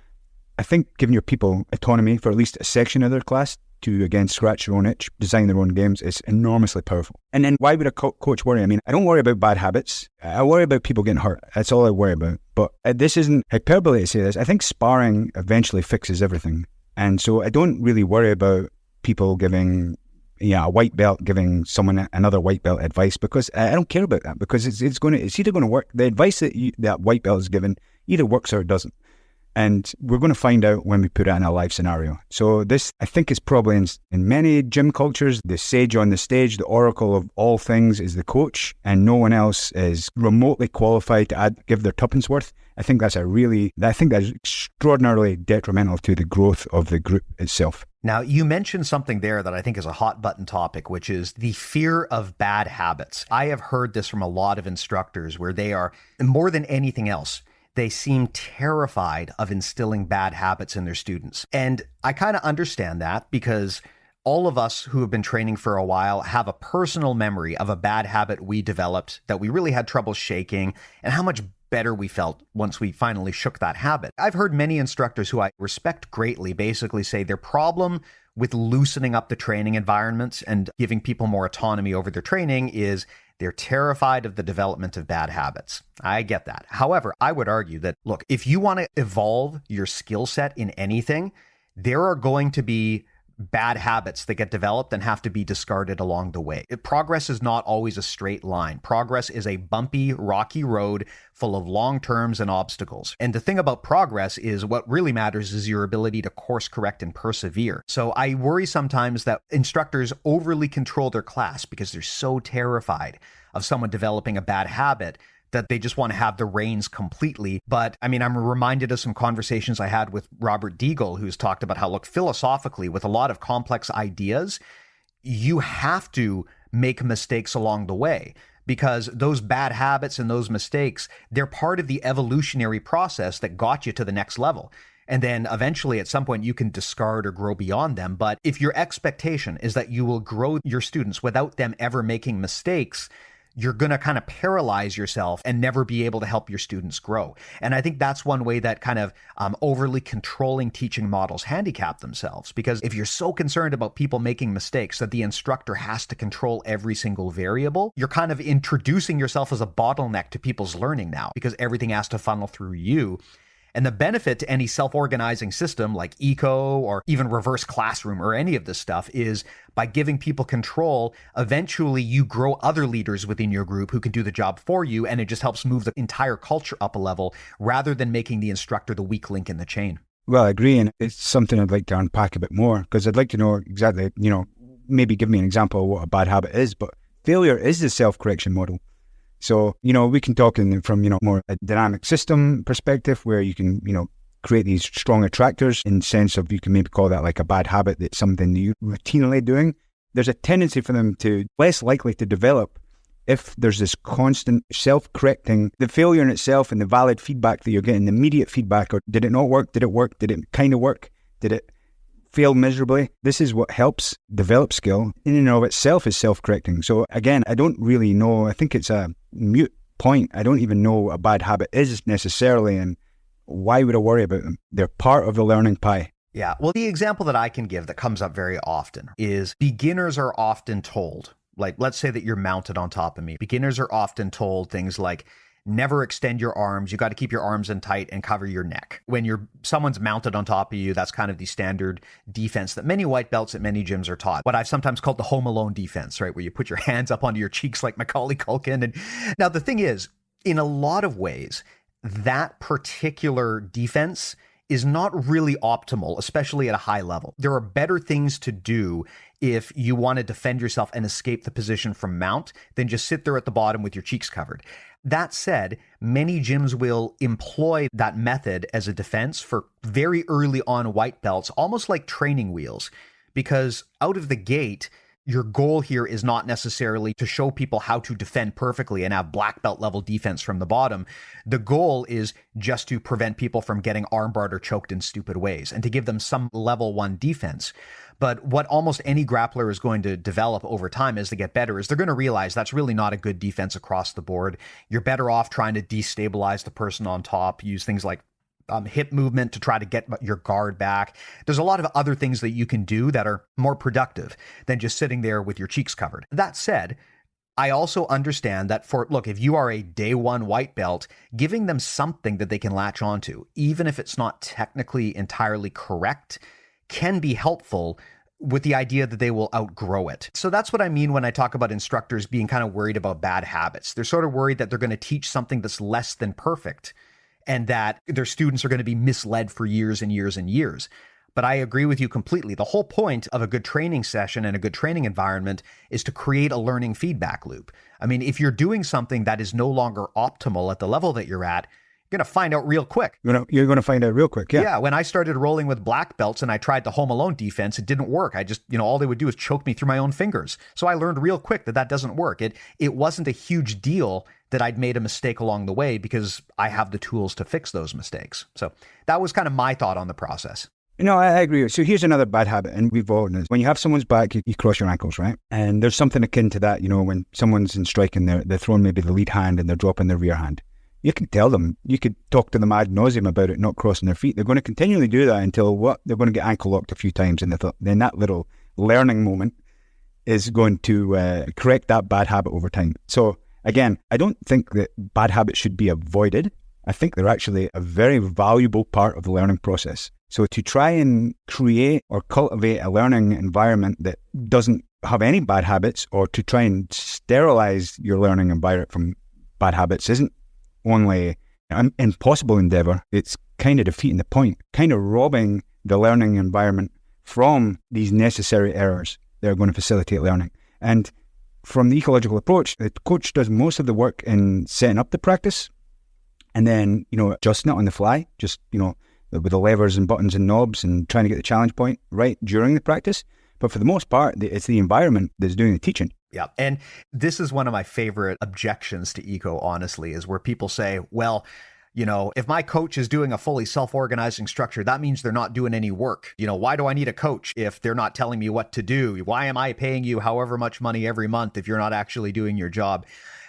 I think giving your people autonomy for at least a section of their class to, again, scratch their own itch, design their own games, is enormously powerful. And then why would a coach worry? I mean, I don't worry about bad habits. I worry about people getting hurt. That's all I worry about. But this isn't hyperbole to say this. I think sparring eventually fixes everything. And so I don't really worry about people giving a white belt giving someone another white belt advice, because I don't care about that, because it's either going to work. The advice that white belt is given either works or it doesn't. And we're going to find out when we put it in a live scenario. So this, I think, is probably in many gym cultures, the sage on the stage, the oracle of all things is the coach, and no one else is remotely qualified to give their tuppence worth. I think that's extraordinarily detrimental to the growth of the group itself. Now, you mentioned something there that I think is a hot button topic, which is the fear of bad habits. I have heard this from a lot of instructors where they are, more than anything else, they seem terrified of instilling bad habits in their students. And I kind of understand that, because all of us who have been training for a while have a personal memory of a bad habit we developed that we really had trouble shaking, and how much better we felt once we finally shook that habit. I've heard many instructors who I respect greatly basically say their problem with loosening up the training environments and giving people more autonomy over their training is they're terrified of the development of bad habits. I get that. However, I would argue that, look, if you want to evolve your skill set in anything, there are going to be bad habits that get developed and have to be discarded along the way. Progress is not always a straight line. Progress is a bumpy, rocky road full of long terms and obstacles. And the thing about progress is what really matters is your ability to course correct and persevere. So I worry sometimes that instructors overly control their class because they're so terrified of someone developing a bad habit that they just want to have the reins completely. But I mean, I'm reminded of some conversations I had with Robert Deagle, who's talked about how, look, philosophically, with a lot of complex ideas, you have to make mistakes along the way, because those bad habits and those mistakes, they're part of the evolutionary process that got you to the next level. And then eventually at some point you can discard or grow beyond them. But if your expectation is that you will grow your students without them ever making mistakes, you're going to kind of paralyze yourself and never be able to help your students grow. And I think that's one way that kind of overly controlling teaching models handicap themselves. Because if you're so concerned about people making mistakes that the instructor has to control every single variable, you're kind of introducing yourself as a bottleneck to people's learning now, because everything has to funnel through you. And the benefit to any self-organizing system like Eco or even reverse classroom or any of this stuff is by giving people control, eventually you grow other leaders within your group who can do the job for you, and it just helps move the entire culture up a level rather than making the instructor the weak link in the chain. Well, I agree, and it's something I'd like to unpack a bit more, because I'd like to know exactly, maybe give me an example of what a bad habit is, but failure is the self-correction model. So, we can talk from, more a dynamic system perspective where you can, create these strong attractors in the sense of, you can maybe call that like a bad habit that's something that you're routinely doing. There's a tendency for them to less likely to develop if there's this constant self-correcting, the failure in itself and the valid feedback that you're getting, the immediate feedback, or did it not work? Did it work? Did it kind of work? Did it fail miserably? This is what helps develop skill. In and of itself is self-correcting. So again, I don't really know. I think it's a mute point. I don't even know what a bad habit is necessarily, and why would I worry about them? They're part of the learning pie. Yeah. Well, the example that I can give that comes up very often is beginners are often told, like, let's say that you're mounted on top of me. Beginners are often told things like, never extend your arms. You got to keep your arms in tight and cover your neck. When someone's mounted on top of you, that's kind of the standard defense that many white belts at many gyms are taught. What I've sometimes called the Home Alone defense, right? Where you put your hands up onto your cheeks like Macaulay Culkin. And now the thing is, in a lot of ways, that particular defense is not really optimal, especially at a high level. There are better things to do if you want to defend yourself and escape the position from mount than just sit there at the bottom with your cheeks covered. That said, many gyms will employ that method as a defense for very early on white belts, almost like training wheels, because out of the gate, your goal here is not necessarily to show people how to defend perfectly and have black belt level defense from the bottom. The goal is just to prevent people from getting armbarred or choked in stupid ways and to give them some level 1 defense. But what almost any grappler is going to develop over time as they get better is they're going to realize that's really not a good defense across the board. You're better off trying to destabilize the person on top, use things like hip movement to try to get your guard back. There's a lot of other things that you can do that are more productive than just sitting there with your cheeks covered. That said, I also understand that if you are a day one white belt, giving them something that they can latch onto, even if it's not technically entirely correct, can be helpful with the idea that they will outgrow it. So that's what I mean when I talk about instructors being kind of worried about bad habits. They're sort of worried that they're going to teach something that's less than perfect, and that their students are going to be misled for years and years and years. But I agree with you completely. The whole point of a good training session and a good training environment is to create a learning feedback loop. I mean, if you're doing something that is no longer optimal at the level that you're at, you're going to find out real quick. You're going to find out real quick, yeah. Yeah, when I started rolling with black belts and I tried the Home Alone defense, it didn't work. I just, all they would do is choke me through my own fingers. So I learned real quick that doesn't work. It wasn't a huge deal that I'd made a mistake along the way because I have the tools to fix those mistakes. So that was kind of my thought on the process. I agree. So here's another bad habit, and we've all known this. When you have someone's back, you cross your ankles, right? And there's something akin to that, when someone's in striking, they're throwing maybe the lead hand and they're dropping their rear hand. You can tell them, you could talk to them ad nauseum about it not crossing their feet. They're going to continually do that until they're going to get ankle locked a few times, and then that little learning moment is going to correct that bad habit over time. So again, I don't think that bad habits should be avoided. I think they're actually a very valuable part of the learning process. So to try and create or cultivate a learning environment that doesn't have any bad habits, or to try and sterilize your learning environment from bad habits, isn't only an impossible endeavor, it's kind of defeating the point, kind of robbing the learning environment from these necessary errors that are going to facilitate learning. And from the ecological approach, the coach does most of the work in setting up the practice and then, adjusting it on the fly, just, with the levers and buttons and knobs and trying to get the challenge point right during the practice. But for the most part, it's the environment that's doing the teaching. Yeah. And this is one of my favorite objections to eco, honestly, is where people say, well, if my coach is doing a fully self-organizing structure, that means they're not doing any work. Why do I need a coach if they're not telling me what to do? Why am I paying you however much money every month if you're not actually doing your job?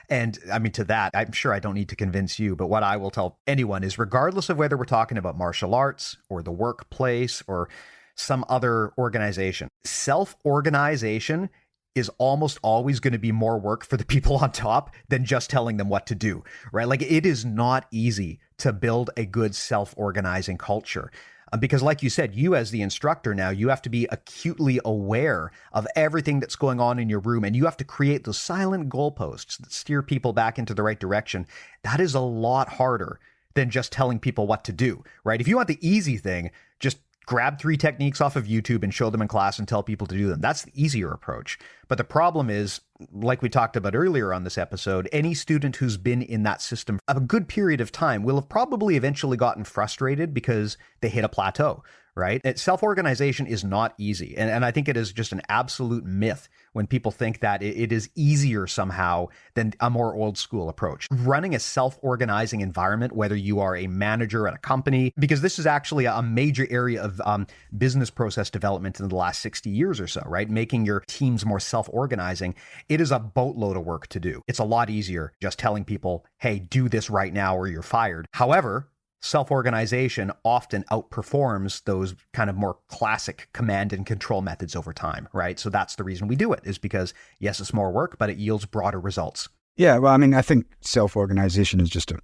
And I mean, to that, I'm sure I don't need to convince you, but what I will tell anyone is, regardless of whether we're talking about martial arts or the workplace or some other organization, self-organization is almost always going to be more work for the people on top than just telling them what to do, right? Like, it is not easy to build a good self-organizing culture. Because like you said, you as the instructor now, you have to be acutely aware of everything that's going on in your room, and you have to create those silent goalposts that steer people back into the right direction. That is a lot harder than just telling people what to do, right? If you want the easy thing, just grab 3 techniques off of YouTube and show them in class and tell people to do them. That's the easier approach. But the problem is, like we talked about earlier on this episode, any student who's been in that system a good period of time will have probably eventually gotten frustrated because they hit a plateau, right? Self-organization is not easy. And I think it is just an absolute myth when people think that it is easier somehow than a more old school approach. Running a self-organizing environment, whether you are a manager at a company, because this is actually a major area of business process development in the last 60 years or so, right? Making your teams more self-organizing. It is a boatload of work to do. It's a lot easier just telling people, hey, do this right now or you're fired. However, self-organization often outperforms those kind of more classic command and control methods over time, right? So that's the reason we do it, is because, yes, it's more work, but it yields broader results. Yeah, well, I mean, I think self-organization is just a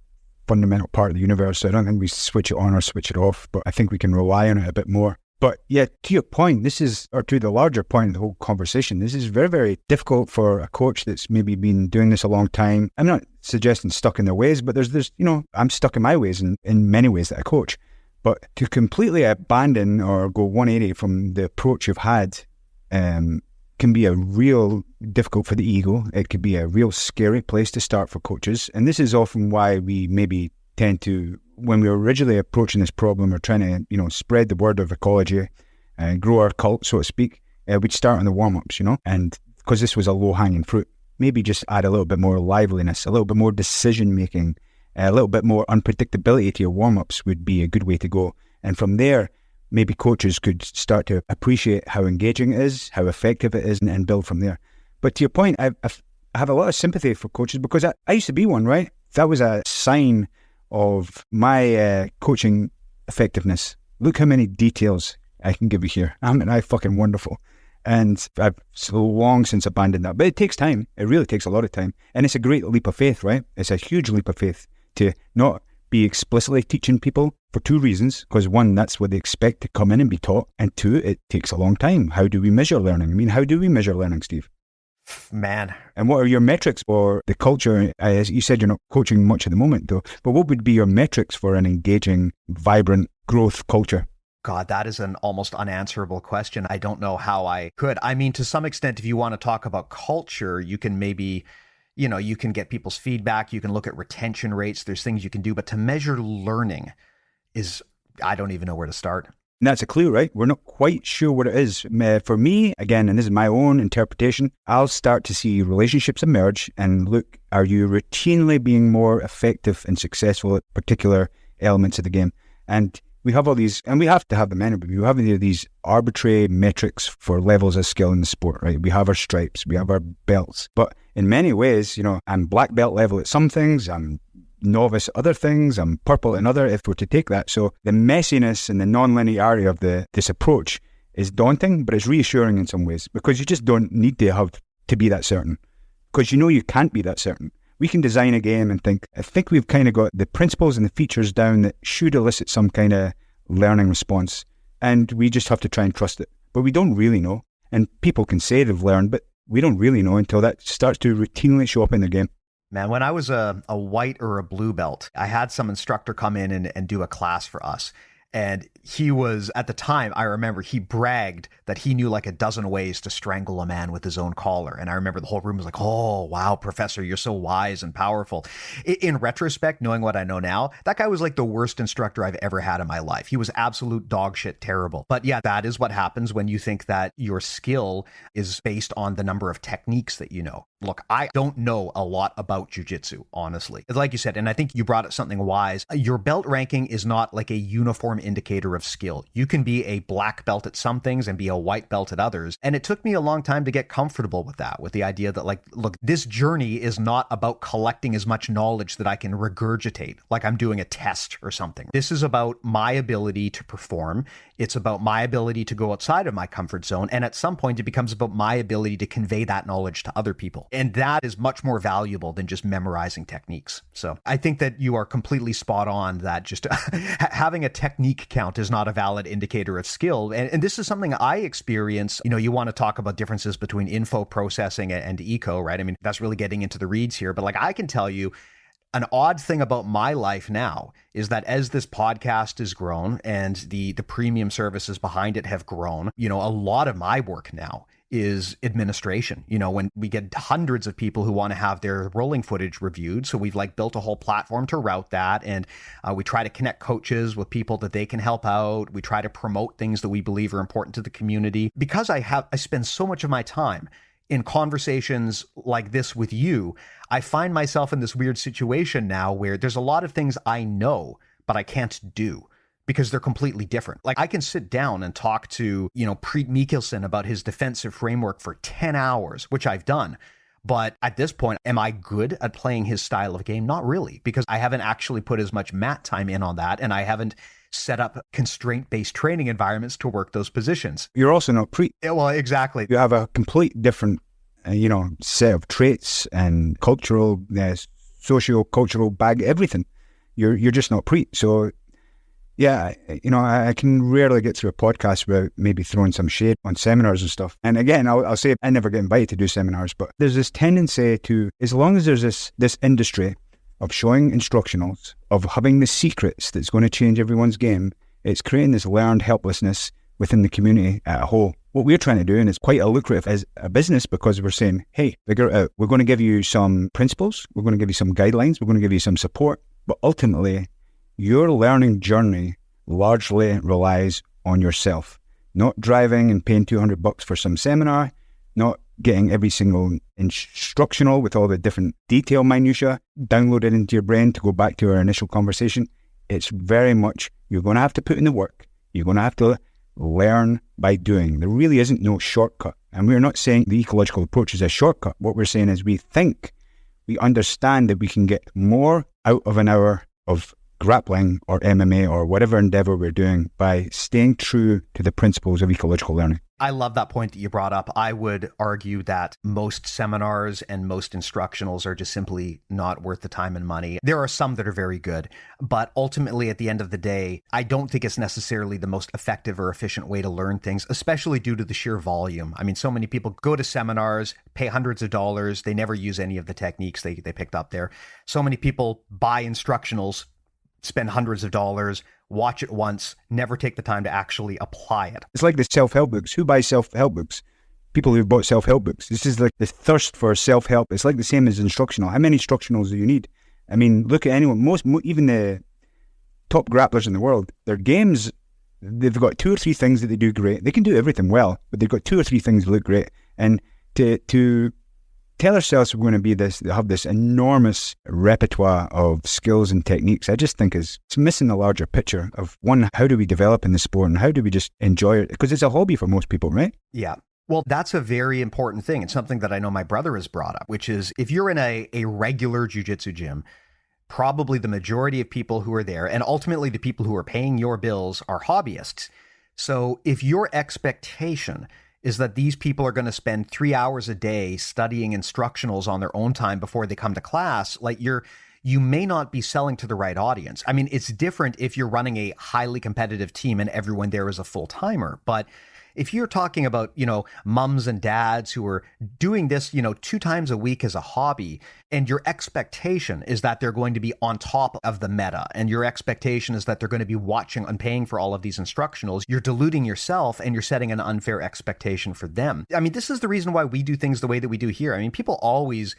fundamental part of the universe. So I don't think we switch it on or switch it off, but I think we can rely on it a bit more. But yeah, to your point, to the larger point of the whole conversation, this is very, very difficult for a coach that's maybe been doing this a long time. I'm not suggesting stuck in their ways, but there's I'm stuck in my ways in many ways that I coach. But to completely abandon or go 180 from the approach you've had can be a real difficult for the ego. It could be a real scary place to start for coaches. And this is often why we maybe tend to, when we were originally approaching this problem or trying to, spread the word of ecology and grow our cult, so to speak, we'd start on the warm-ups, and because this was a low-hanging fruit, maybe just add a little bit more liveliness, a little bit more decision-making, a little bit more unpredictability to your warm-ups would be a good way to go. And from there, maybe coaches could start to appreciate how engaging it is, how effective it is, and build from there. But to your point, I have a lot of sympathy for coaches because I used to be one, right? That was a sign of my coaching effectiveness. Look how many details I can give you here. Aren't I fucking wonderful? And I've so long since abandoned that. But it takes time. It really takes a lot of time. And it's a great leap of faith, right? It's a huge leap of faith to not be explicitly teaching people for 2 reasons. Because 1, that's what they expect to come in and be taught. And 2, it takes a long time. How do we measure learning? I mean, how do we measure learning, Steve? Man. And what are your metrics for the culture? As you said, you're not coaching much at the moment, though. But what would be your metrics for an engaging, vibrant growth culture? God, that is an almost unanswerable question. I don't know how I could. I mean, to some extent, if you want to talk about culture, you can maybe, you can get people's feedback. You can look at retention rates. There's things you can do. But to measure learning I don't even know where to start. And that's a clue, right? We're not quite sure what it is. For me, again, and this is my own interpretation, I'll start to see relationships emerge and look, are you routinely being more effective and successful at particular elements of the game? And we have all these, and we have to have them anyway, we have these arbitrary metrics for levels of skill in the sport, right? We have our stripes, we have our belts. But in many ways, I'm black belt level at some things, I'm novice at other things, I'm purple in other, if we're to take that. So the messiness and the non-linearity of this approach is daunting, but it's reassuring in some ways because you just don't need to have to be that certain because you can't be that certain. We can design a game and I think we've kind of got the principles and the features down that should elicit some kind of learning response, and we just have to try and trust it. But we don't really know, and people can say they've learned, but we don't really know until that starts to routinely show up in the game. Man, when I was a white or a blue belt, I had some instructor come in and do a class for us. And he was, at the time, I remember he bragged that he knew like a dozen ways to strangle a man with his own collar. And I remember the whole room was like, oh, wow, professor, you're so wise and powerful. In retrospect, knowing what I know now, that guy was like the worst instructor I've ever had in my life. He was absolute dog shit terrible. But yeah, that is what happens when you think that your skill is based on the number of techniques that you know. look, I don't know a lot about jiu-jitsu, honestly. Like you said, and I think you brought up something wise, your belt ranking is not like a uniform indicator of skill. You can be a black belt at some things and be a white belt at others. And it took me a long time to get comfortable with that, with the idea that like, look, this journey is not about collecting as much knowledge that I can regurgitate, like I'm doing a test or something. This is about my ability to perform. It's about my ability to go outside of my comfort zone. And at some point, it becomes about my ability to convey that knowledge to other people. And that is much more valuable than just memorizing techniques. So I think that you are completely spot on that just having a technique count is not a valid indicator of skill. And this is something I experience. You know, you want to talk about differences between info processing and eco, right? I mean, that's really getting into the reads here. But like, I can tell you, an odd thing about my life now is that as this podcast has grown and the premium services behind it have grown, you know, a lot of my work now is administration. You know, when we get hundreds of people who want to have their rolling footage reviewed. So we've like built a whole platform to route that. And we try to connect coaches with people that they can help out. We try to promote things that we believe are important to the community. Because I spend so much of my time in conversations like this with you, I find myself in this weird situation now where there's a lot of things I know, but I can't do because they're completely different. Like I can sit down and talk to, you know, Preet Mikkelsen about his defensive framework for 10 hours, which I've done. But at this point, am I good at playing his style of game? Not really, because I haven't actually put as much mat time in on that. And I haven't set up constraint-based training environments to work those positions. You're also not Well, exactly. You have a complete different, set of traits and cultural, socio-cultural bag, everything. You're just not So, yeah, I can rarely get through a podcast without maybe throwing some shade on seminars and stuff. And again, I'll say I never get invited to do seminars, but there's this tendency to, as long as there's this industry of showing instructionals, of having the secrets that's going to change everyone's game, it's creating this learned helplessness within the community as a whole. What we're trying to do, and it's quite a lucrative as a business, because we're saying, hey, figure it out. We're going to give you some principles, we're going to give you some guidelines, we're going to give you some support, but ultimately, your learning journey largely relies on yourself, not driving and paying $200 for some seminar, not getting every single instructional with all the different detail minutiae downloaded into your brain to go back to our initial conversation. It's very much, you're going to have to put in the work. You're going to have to learn by doing. There really isn't no shortcut. And we're not saying the ecological approach is a shortcut. What we're saying is we understand that we can get more out of an hour of grappling or MMA or whatever endeavor we're doing by staying true to the principles of ecological learning. I love that point that you brought up. I would argue that most seminars and most instructionals are just simply not worth the time and money. There are some that are very good, but ultimately at the end of the day, I don't think it's necessarily the most effective or efficient way to learn things, especially due to the sheer volume. I mean, so many people go to seminars, pay hundreds of dollars. They never use any of the techniques they picked up there. So many people buy instructionals, spend hundreds of dollars, watch it once, never take the time to actually apply it. It's like the self-help books. Who buys self-help books? People who've bought self-help books. This is like the thirst for self-help. It's like the same as instructional. How many instructionals do you need? I mean, look at anyone, even the top grapplers in the world, their games, they've got 2 or 3 things that they do great. They can do everything well, but they've got 2 or 3 things that look great. And to tell ourselves we're going to have this enormous repertoire of skills and techniques, I just think it's missing the larger picture of, one, how do we develop in the sport and how do we just enjoy it? Because it's a hobby for most people, right? Yeah. Well, that's a very important thing. It's something that I know my brother has brought up, which is if you're in a regular jiu-jitsu gym, probably the majority of people who are there, and ultimately the people who are paying your bills, are hobbyists. So if your expectation is that these people are going to spend 3 hours a day studying instructionals on their own time before they come to class, like you may not be selling to the right audience. I mean, it's different if you're running a highly competitive team and everyone there is a full-timer, but if you're talking about, mums and dads who are doing this, 2 times a week as a hobby, and your expectation is that they're going to be on top of the meta, and your expectation is that they're going to be watching and paying for all of these instructionals, you're deluding yourself and you're setting an unfair expectation for them. I mean, this is the reason why we do things the way that we do here. I mean, people always,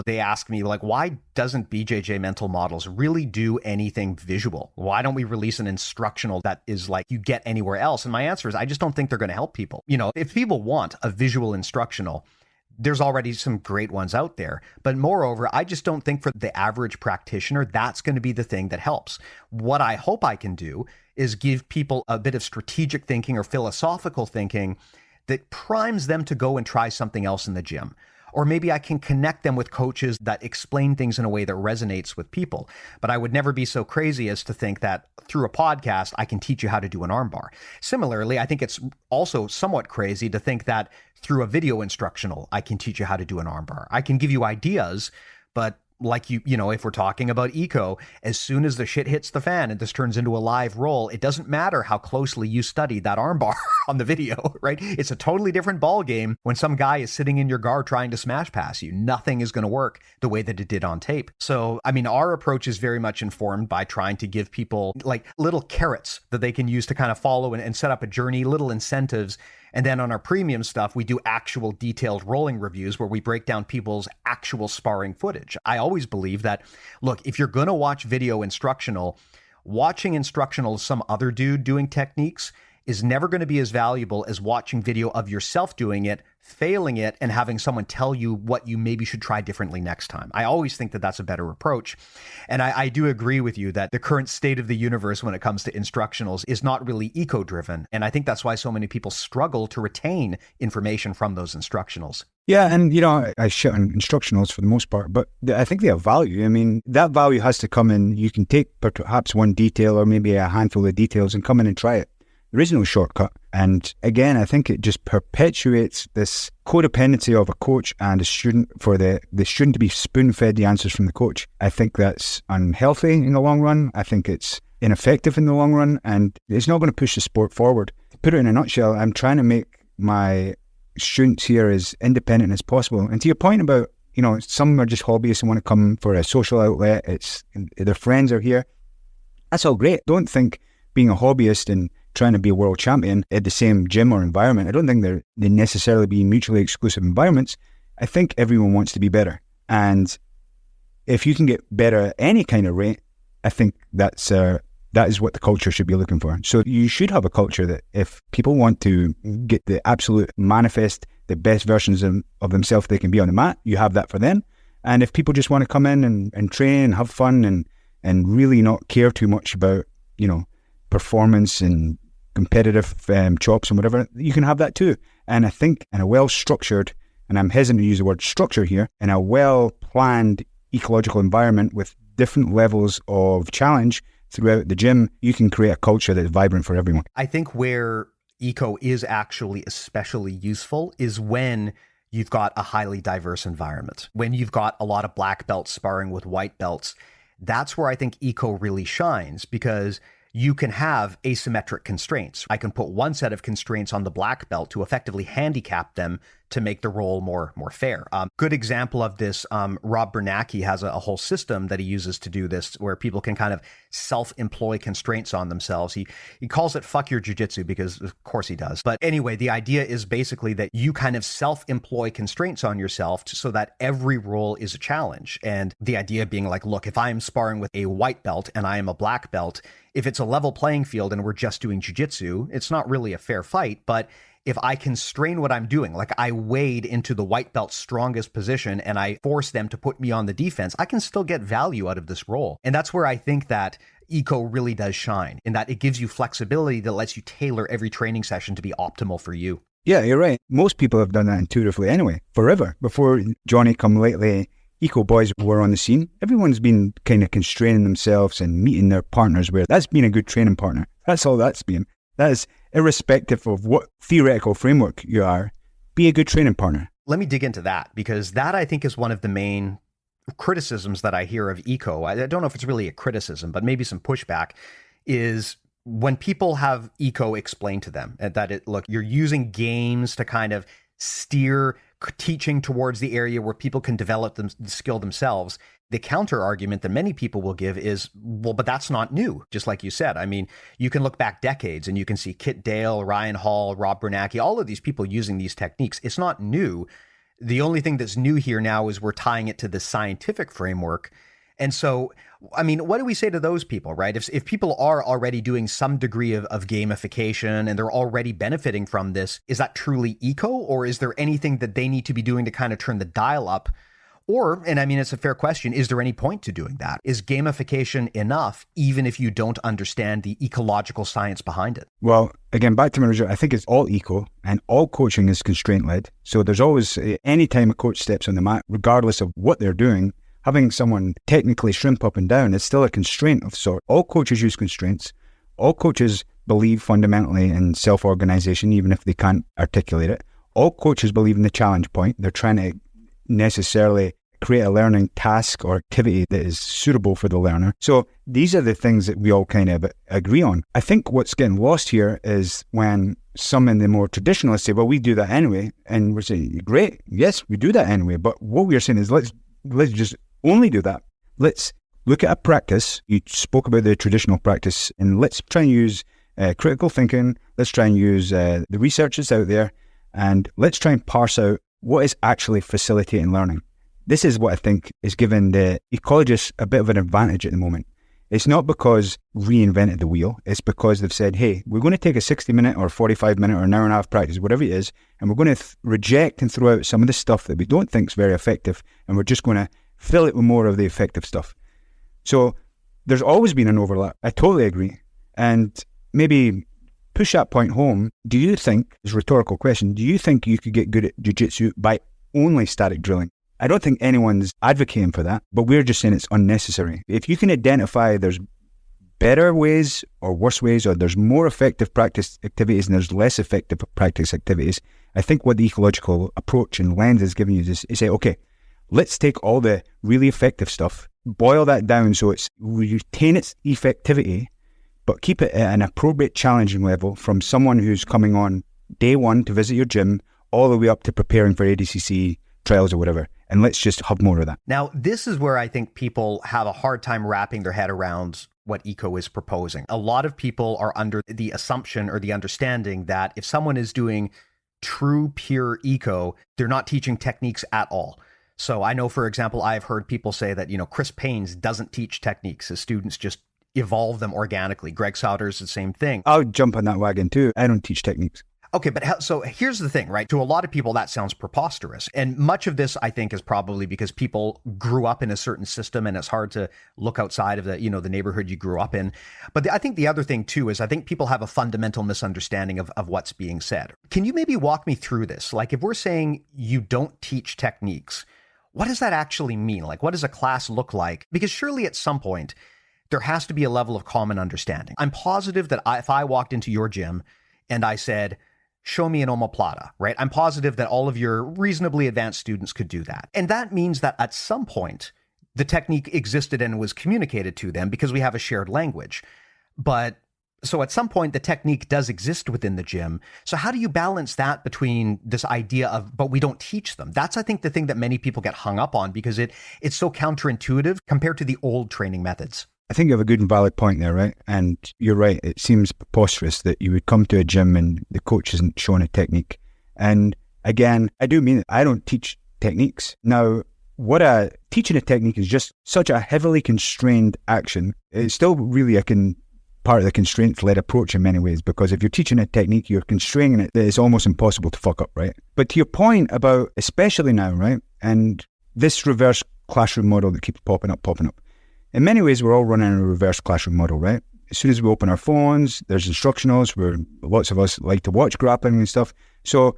they ask me, like, why doesn't BJJ Mental Models really do anything visual? Why don't we release an instructional that is like you get anywhere else? And my answer is, I just don't think they're going to help people. If people want a visual instructional, there's already some great ones out there. But moreover, I just don't think for the average practitioner, that's going to be the thing that helps. What I hope I can do is give people a bit of strategic thinking or philosophical thinking that primes them to go and try something else in the gym. Or maybe I can connect them with coaches that explain things in a way that resonates with people. But I would never be so crazy as to think that through a podcast, I can teach you how to do an armbar. Similarly, I think it's also somewhat crazy to think that through a video instructional, I can teach you how to do an armbar. I can give you ideas, but like you know, if we're talking about eco, as soon as the shit hits the fan and this turns into a live roll, it doesn't matter how closely you studied that armbar on the video, right? It's a totally different ball game when some guy is sitting in your guard trying to smash pass you. Nothing is going to work the way that it did on tape. So, I mean, our approach is very much informed by trying to give people like little carrots that they can use to kind of follow and set up a journey, little incentives. And then on our premium stuff, we do actual detailed rolling reviews where we break down people's actual sparring footage. I always believe that, look, if you're going to watch video instructional, watching instructional of some other dude doing techniques is never going to be as valuable as watching video of yourself doing it, failing it, and having someone tell you what you maybe should try differently next time. I always think that that's a better approach. And I do agree with you that the current state of the universe when it comes to instructionals is not really eco-driven. And I think that's why so many people struggle to retain information from those instructionals. Yeah, and I shit on instructionals for the most part, but I think they have value. I mean, that value has to come in. You can take perhaps one detail or maybe a handful of details and come in and try it. There is no shortcut. And again, I think it just perpetuates this codependency of a coach and a student for the student to be spoon-fed the answers from the coach. I think that's unhealthy in the long run. I think it's ineffective in the long run, and it's not going to push the sport forward. To put it in a nutshell, I'm trying to make my students here as independent as possible. And to your point about, some are just hobbyists and want to come for a social outlet. It's their friends are here. That's all great. Don't think being a hobbyist and trying to be a world champion at the same gym or environment, I don't think they necessarily be mutually exclusive environments. I think everyone wants to be better. And if you can get better at any kind of rate, I think that is what the culture should be looking for. So you should have a culture that if people want to get the absolute manifest, the best versions of themselves they can be on the mat, you have that for them. And if people just want to come in and train and have fun and really not care too much about, performance and competitive chops and whatever, you can have that too. And I think in a well-structured, and I'm hesitant to use the word structure here, in a well-planned ecological environment with different levels of challenge throughout the gym, you can create a culture that's vibrant for everyone. I think where eco is actually especially useful is when you've got a highly diverse environment. When you've got a lot of black belts sparring with white belts, that's where I think eco really shines, because you can have asymmetric constraints. I can put one set of constraints on the black belt to effectively handicap them to make the role more fair. Good example of this, Rob Bernacki has a whole system that he uses to do this, where people can kind of self-employ constraints on themselves. He calls it fuck your jiu-jitsu, because of course he does. But anyway, the idea is basically that you kind of self-employ constraints on yourself so that every role is a challenge. And the idea being like, look, if I'm sparring with a white belt and I am a black belt, if it's a level playing field and we're just doing jiu-jitsu, it's not really a fair fight. But if I constrain what I'm doing, like I wade into the white belt's strongest position and I force them to put me on the defense, I can still get value out of this role. And that's where I think that eco really does shine, in that it gives you flexibility that lets you tailor every training session to be optimal for you. Yeah, you're right. Most people have done that intuitively anyway, forever. Before Johnny come lately, eco boys were on the scene. Everyone's been kind of constraining themselves and meeting their partners where that's been a good training partner. That's all that's been. That is irrespective of what theoretical framework you are, be a good training partner. Let me dig into that, because that I think is one of the main criticisms that I hear of eco. I don't know if it's really a criticism, but maybe some pushback is when people have eco explained to them that look, you're using games to kind of steer teaching towards the area where people can develop the skill themselves. The counter argument that many people will give is, well, but that's not new. Just like you said, I mean, you can look back decades and you can see Kit Dale, Ryan Hall, Rob Bernacki, all of these people using these techniques. It's not new. The only thing that's new here now is we're tying it to the scientific framework. And so, I mean, what do we say to those people, right? If people are already doing some degree of gamification and they're already benefiting from this, is that truly eco, or is there anything that they need to be doing to kind of turn the dial up? Or, and I mean, it's a fair question, is there any point to doing that? Is gamification enough, even if you don't understand the ecological science behind it? Well, again, back to my original, I think it's all eco and all coaching is constraint-led. So there's always, any time a coach steps on the mat, regardless of what they're doing, having someone technically shrimp up and down is still a constraint of sort. All coaches use constraints. All coaches believe fundamentally in self-organization, even if they can't articulate it. All coaches believe in the challenge point. They're trying to necessarily create a learning task or activity that is suitable for the learner. So these are the things that we all kind of agree on. I think what's getting lost here is when some in the more traditionalists say, well, we do that anyway. And we're saying, great, yes, we do that anyway. But what we are saying is let's just only do that. Let's look at a practice. You spoke about the traditional practice, and let's try and use critical thinking. Let's try and use the researchers out there, and let's try and parse out what is actually facilitating learning. This is what I think is giving the ecologists a bit of an advantage at the moment. It's not because reinvented the wheel. It's because they've said, hey, we're going to take a 60-minute or 45-minute or an hour and a half practice, whatever it is, and we're going to reject and throw out some of the stuff that we don't think is very effective, and we're just going to fill it with more of the effective stuff. So there's always been an overlap. I totally agree. And maybe push that point home. Do you think, it's a rhetorical question, do you think you could get good at jiu-jitsu by only static drilling? I don't think anyone's advocating for that, but we're just saying it's unnecessary. If you can identify there's better ways or worse ways, or there's more effective practice activities and there's less effective practice activities, I think what the ecological approach and lens is giving you is say, okay, let's take all the really effective stuff, boil that down so it's retain its effectivity, but keep it at an appropriate challenging level from someone who's coming on day one to visit your gym all the way up to preparing for ADCC trials or whatever. And let's just have more of that. Now, this is where I think people have a hard time wrapping their head around what eco is proposing. A lot of people are under the assumption or the understanding that if someone is doing true, pure eco, they're not teaching techniques at all. So I know, for example, I've heard people say that, Chris Paynes doesn't teach techniques. His students just evolve them organically. Greg Sauter's the same thing. I'll jump on that wagon too. I don't teach techniques. Okay, but so here's the thing, right? To a lot of people, that sounds preposterous. And much of this, I think, is probably because people grew up in a certain system and it's hard to look outside of the, the neighborhood you grew up in. But I think the other thing too is I think people have a fundamental misunderstanding of what's being said. Can you maybe walk me through this? Like if we're saying you don't teach techniques, what does that actually mean? Like what does a class look like? Because surely at some point, there has to be a level of common understanding. I'm positive that if I walked into your gym and I said, show me an omoplata, right? I'm positive that all of your reasonably advanced students could do that. And that means that at some point, the technique existed and was communicated to them because we have a shared language. But so at some point, the technique does exist within the gym. So how do you balance that between this idea of, but we don't teach them? That's, I think, the thing that many people get hung up on because it's so counterintuitive compared to the old training methods. I think you have a good and valid point there, right? And you're right. It seems preposterous that you would come to a gym and the coach isn't showing a technique. And again, I do mean it. I don't teach techniques. Now, teaching a technique is just such a heavily constrained action. It's still really part of the constraint-led approach in many ways, because if you're teaching a technique, you're constraining it that it's almost impossible to fuck up, right? But to your point about, especially now, right? And this reverse classroom model that keeps popping up. In many ways, we're all running a reverse classroom model, right? As soon as we open our phones, there's instructionals where lots of us like to watch grappling and stuff. So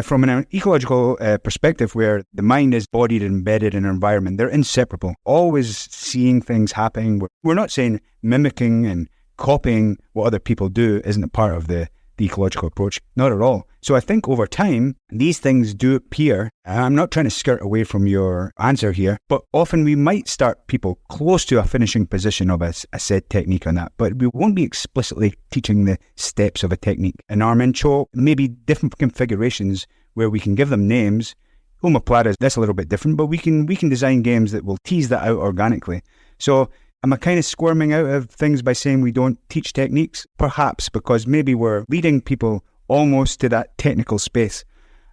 from an ecological perspective, where the mind is embodied and embedded in our environment, they're inseparable. Always seeing things happening. We're not saying mimicking and copying what other people do isn't a part of the ecological approach. Not at all. So I think over time, these things do appear, and I'm not trying to skirt away from your answer here, but often we might start people close to a finishing position of a said technique on that, but we won't be explicitly teaching the steps of a technique. An arm in choke, maybe different configurations where we can give them names. Omoplata, that's a little bit different, but we can design games that will tease that out organically. So am I kind of squirming out of things by saying we don't teach techniques? Perhaps, because maybe we're leading people almost to that technical space,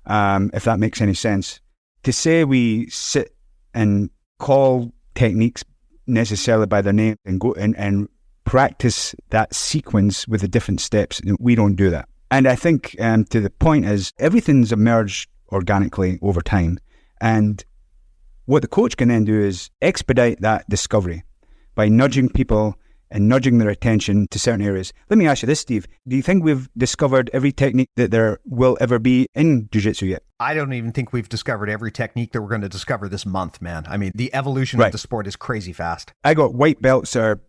if that makes any sense. To say we sit and call techniques necessarily by their name and go and practice that sequence with the different steps. We don't do that. And I think to the point is everything's emerged organically over time. And what the coach can then do is expedite that discovery by nudging people and nudging their attention to certain areas. Let me ask you this, Steve. Do you think we've discovered every technique that there will ever be in jiu-jitsu yet? I don't even think we've discovered every technique that we're going to discover this month, man. I mean, the evolution of the sport is crazy fast. I got white belts or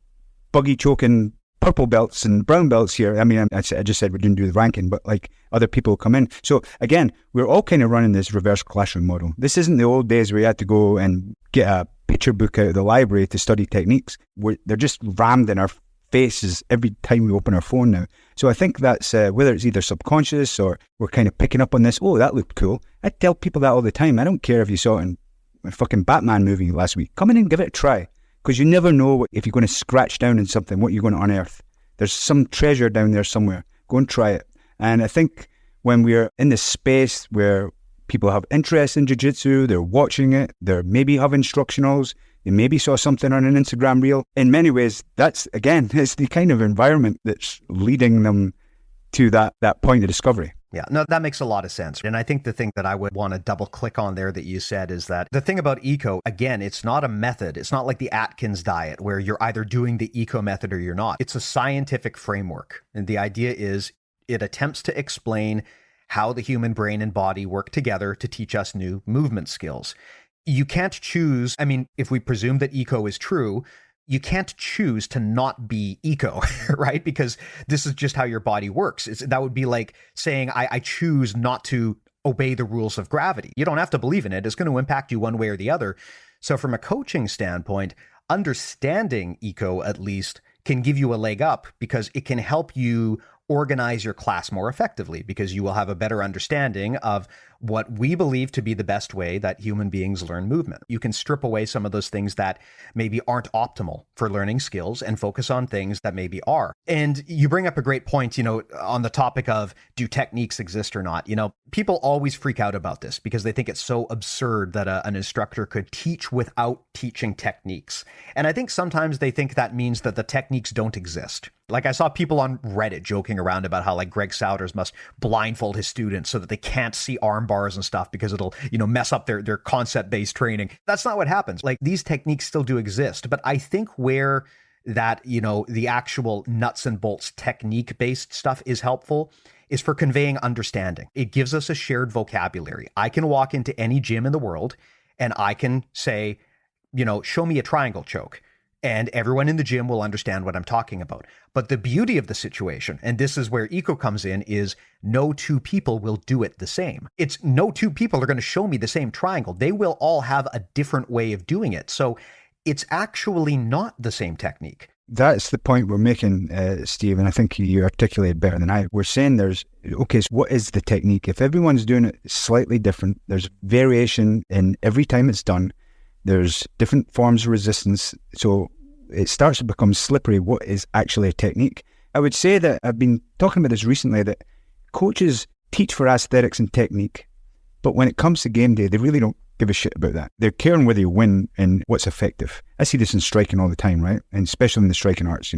buggy choking purple belts and brown belts here. I mean, I just said we didn't do the ranking, but like other people come in. So again, we're all kind of running this reverse classroom model. This isn't the old days where you had to go and get a picture book out of the library to study techniques. They're just rammed in our faces every time we open our phone now. So I think that's whether it's either subconscious or we're kind of picking up on this. Oh, that looked cool. I tell people that all the time. I don't care if you saw it in a fucking Batman movie last week. Come in and give it a try. Because you never know if you're going to scratch down in something, what you're going to unearth. There's some treasure down there somewhere. Go and try it. And I think when we're in this space where people have interest in jiu-jitsu, they're watching it, they maybe have instructionals, they maybe saw something on an Instagram reel. In many ways, that's, again, it's the kind of environment that's leading them to that point of discovery. Yeah, no, that makes a lot of sense. And I think the thing that I would want to double click on there that you said is that the thing about eco, again, it's not a method. It's not like the Atkins diet where you're either doing the eco method or you're not. It's a scientific framework. And the idea is it attempts to explain how the human brain and body work together to teach us new movement skills. You can't choose. I mean, if we presume that eco is true, you can't choose to not be eco, right? Because this is just how your body works. That would be like saying, I choose not to obey the rules of gravity. You don't have to believe in it. It's going to impact you one way or the other. So from a coaching standpoint, understanding eco at least can give you a leg up because it can help you organize your class more effectively because you will have a better understanding of what we believe to be the best way that human beings learn movement. You can strip away some of those things that maybe aren't optimal for learning skills and focus on things that maybe are. And you bring up a great point, on the topic of do techniques exist or not? People always freak out about this because they think it's so absurd that an instructor could teach without teaching techniques. And I think sometimes they think that means that the techniques don't exist. Like I saw people on Reddit joking around about how like Greg Souders must blindfold his students so that they can't see arm bars and stuff because it'll, mess up their concept-based training. That's not what happens. Like these techniques still do exist, but I think where that, the actual nuts and bolts technique-based stuff is helpful is for conveying understanding. It gives us a shared vocabulary. I can walk into any gym in the world and I can say, show me a triangle choke. And everyone in the gym will understand what I'm talking about. But the beauty of the situation, and this is where eco comes in, is no two people will do it the same. It's no two people are going to show me the same triangle. They will all have a different way of doing it. So it's actually not the same technique. That's the point we're making, Steve, and I think you articulated better than I. We're saying so what is the technique? If everyone's doing it slightly different, there's variation in every time it's done. There's different forms of resistance. So it starts to become slippery. What is actually a technique? I would say that I've been talking about this recently, that coaches teach for aesthetics and technique, but when it comes to game day, they really don't give a shit about that. They're caring whether you win and what's effective. I see this in striking all the time, right? And especially in the striking arts,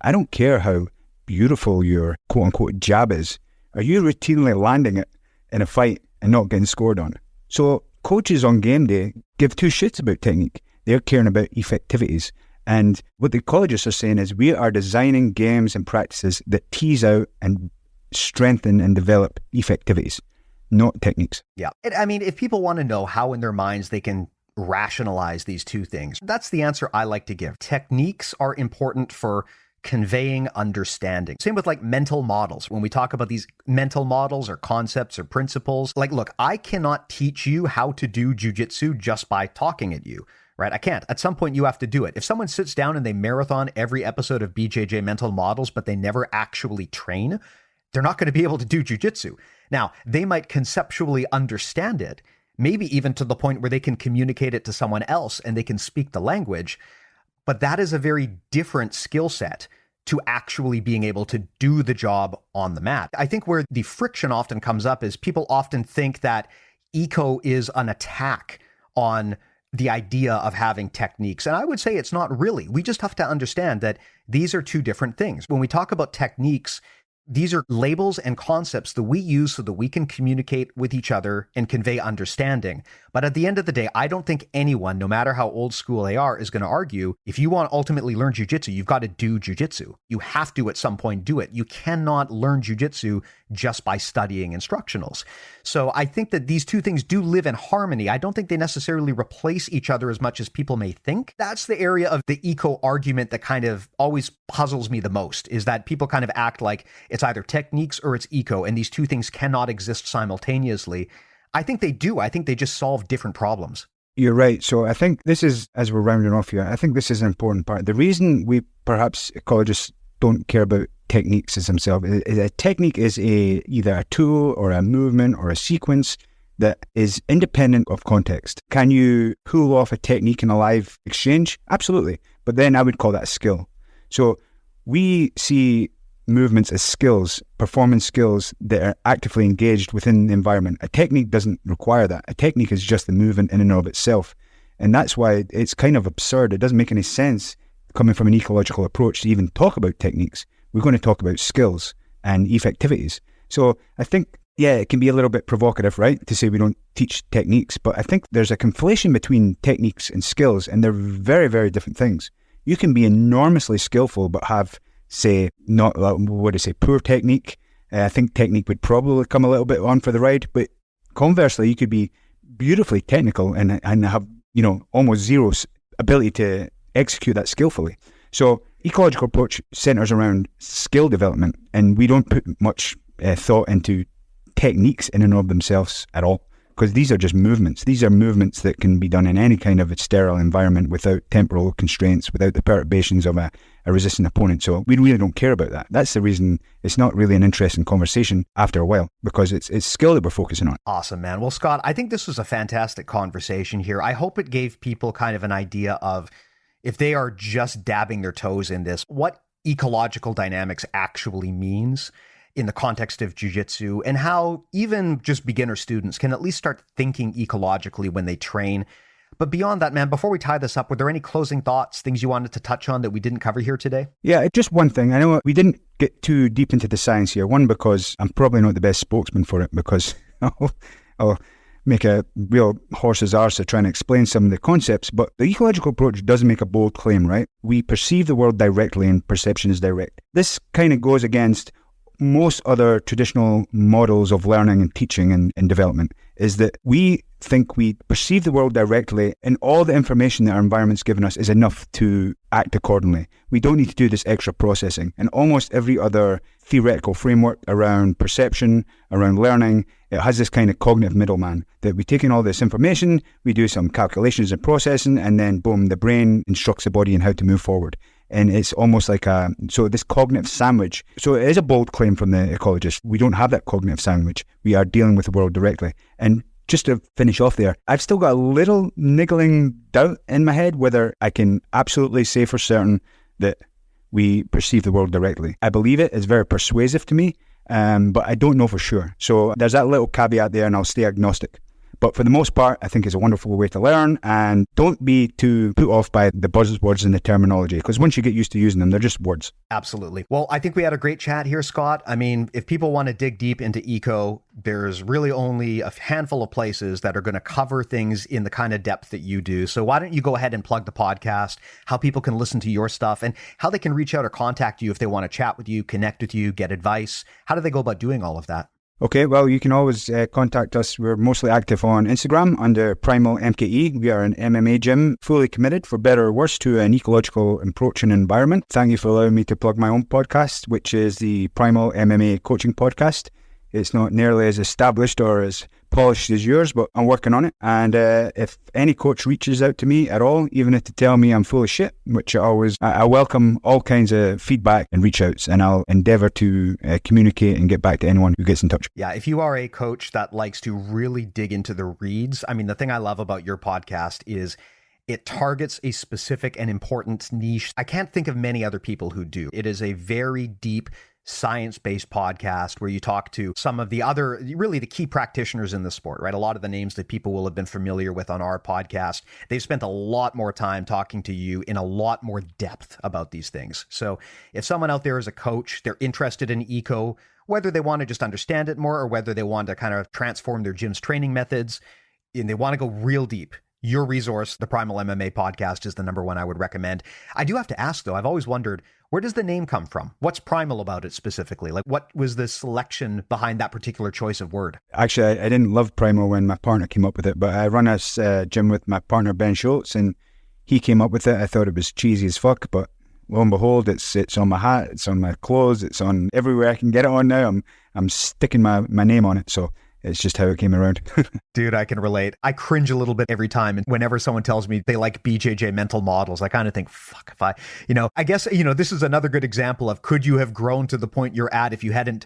I don't care how beautiful your quote unquote jab is. Are you routinely landing it in a fight and not getting scored on? So coaches on game day give two shits about technique. They're caring about effectivities. And what the ecologists are saying is we are designing games and practices that tease out and strengthen and develop effectivities, not techniques. Yeah. I mean, if people want to know how in their minds they can rationalize these two things, that's the answer I like to give. Techniques are important for conveying understanding. Same with like mental models. When we talk about these mental models or concepts or principles, like, look, I cannot teach you how to do jujitsu just by talking at you. Right? I can't. At some point, you have to do it. If someone sits down and they marathon every episode of BJJ Mental Models, but they never actually train, they're not going to be able to do jujitsu. Now, they might conceptually understand it, maybe even to the point where they can communicate it to someone else and they can speak the language. But that is a very different skill set to actually being able to do the job on the mat. I think where the friction often comes up is people often think that eco is an attack on the idea of having techniques. And I would say it's not really. We just have to understand that these are two different things. When we talk about techniques, these are labels and concepts that we use so that we can communicate with each other and convey understanding. But at the end of the day, I don't think anyone, no matter how old school they are, is going to argue, if you want to ultimately learn jiu-jitsu, you've got to do jiu-jitsu. You have to at some point do it. You cannot learn jiu-jitsu just by studying instructionals. So I think that these two things do live in harmony. I don't think they necessarily replace each other as much as people may think. That's the area of the eco argument that kind of always puzzles me the most, is that people kind of act like it's either techniques or it's eco, and these two things cannot exist simultaneously. I think they do. I think they just solve different problems. You're right. So I think this is, as we're rounding off here, I think this is an important part. The reason we perhaps ecologists don't care about techniques as themselves is a technique is either a tool or a movement or a sequence that is independent of context. Can you pull off a technique in a live exchange? Absolutely. But then I would call that a skill. So we see movements as skills, performance skills that are actively engaged within the environment. A technique doesn't require that. A technique is just the movement in and of itself. And that's why it's kind of absurd. It doesn't make any sense coming from an ecological approach to even talk about techniques. We're going to talk about skills and effectivities. So I think, yeah, it can be a little bit provocative, right, to say we don't teach techniques, but I think there's a conflation between techniques and skills, and they're very, very different things. You can be enormously skillful, but have, say, not, what do you say, poor technique. I think technique would probably come a little bit on for the ride, but conversely, you could be beautifully technical and have, almost zero ability to execute that skillfully. So ecological approach centers around skill development, and we don't put much thought into techniques in and of themselves at all, because these are just movements. These are movements that can be done in any kind of a sterile environment without temporal constraints, without the perturbations of a resistant opponent. So we really don't care about that. That's the reason it's not really an interesting conversation after a while, because it's skill that we're focusing on. Awesome, man. Well, Scott, I think this was a fantastic conversation here. I hope it gave people kind of an idea of, if they are just dabbing their toes in this, what ecological dynamics actually means in the context of jiu-jitsu, and how even just beginner students can at least start thinking ecologically when they train. But beyond that, man, before we tie this up, were there any closing thoughts, things you wanted to touch on that we didn't cover here today? Yeah, just one thing. I know we didn't get too deep into the science here. One, because I'm probably not the best spokesman for it, because I'll make a real horse's arse of trying to explain some of the concepts, but the ecological approach does make a bold claim, right? We perceive the world directly, and perception is direct. This kind of goes against most other traditional models of learning and teaching and development, is that we think we perceive the world directly, and all the information that our environment's given us is enough to act accordingly. We don't need to do this extra processing. And almost every other theoretical framework around perception, around learning, it has this kind of cognitive middleman, that we take in all this information, we do some calculations and processing, and then boom, the brain instructs the body in how to move forward. And it's almost like so this cognitive sandwich. So it is a bold claim from the ecologist. We don't have that cognitive sandwich. We are dealing with the world directly. And just to finish off there, I've still got a little niggling doubt in my head whether I can absolutely say for certain that we perceive the world directly. I believe it. It's very persuasive to me, but I don't know for sure. So there's that little caveat there, and I'll stay agnostic. But for the most part, I think it's a wonderful way to learn, and don't be too put off by the buzzwords and the terminology, because once you get used to using them, they're just words. Absolutely. Well, I think we had a great chat here, Scott. I mean, if people want to dig deep into eco, there's really only a handful of places that are going to cover things in the kind of depth that you do. So why don't you go ahead and plug the podcast, how people can listen to your stuff, and how they can reach out or contact you if they want to chat with you, connect with you, get advice. How do they go about doing all of that? Okay, well, you can always contact us. We're mostly active on Instagram under Primal MKE. We are an MMA gym, fully committed, for better or worse, to an ecological approach and environment. Thank you for allowing me to plug my own podcast, which is the Primal MMA Coaching Podcast. It's not nearly as established or as polished as yours, but I'm working on it. And if any coach reaches out to me at all, even if to tell me I'm full of shit, which I welcome all kinds of feedback and reach outs, and I'll endeavor to communicate and get back to anyone who gets in touch. Yeah, if you are a coach that likes to really dig into the reeds, I mean, the thing I love about your podcast is it targets a specific and important niche. I can't think of many other people who do. It is a very deep, science-based podcast where you talk to some of the other, really the key practitioners in the sport, right? A lot of the names that people will have been familiar with on our podcast, they've spent a lot more time talking to you in a lot more depth about these things. So if someone out there is a coach, they're interested in eco, whether they want to just understand it more or whether they want to kind of transform their gym's training methods, and they want to go real deep, your resource, the Primal MMA podcast, is the number one I would recommend. I do have to ask, though, I've always wondered, where does the name come from? What's primal about it specifically? Like, what was the selection behind that particular choice of word? Actually, I didn't love primal when my partner came up with it, but I run a gym with my partner, Ben Schultz, and he came up with it. I thought it was cheesy as fuck, but lo and behold, it's on my hat, it's on my clothes, it's on everywhere I can get it on now. I'm sticking my name on it, so it's just how it came around. Dude, I can relate. I cringe a little bit every time. And whenever someone tells me they like BJJ Mental Models, I kind of think, fuck, if I guess, this is another good example of, could you have grown to the point you're at if you hadn't,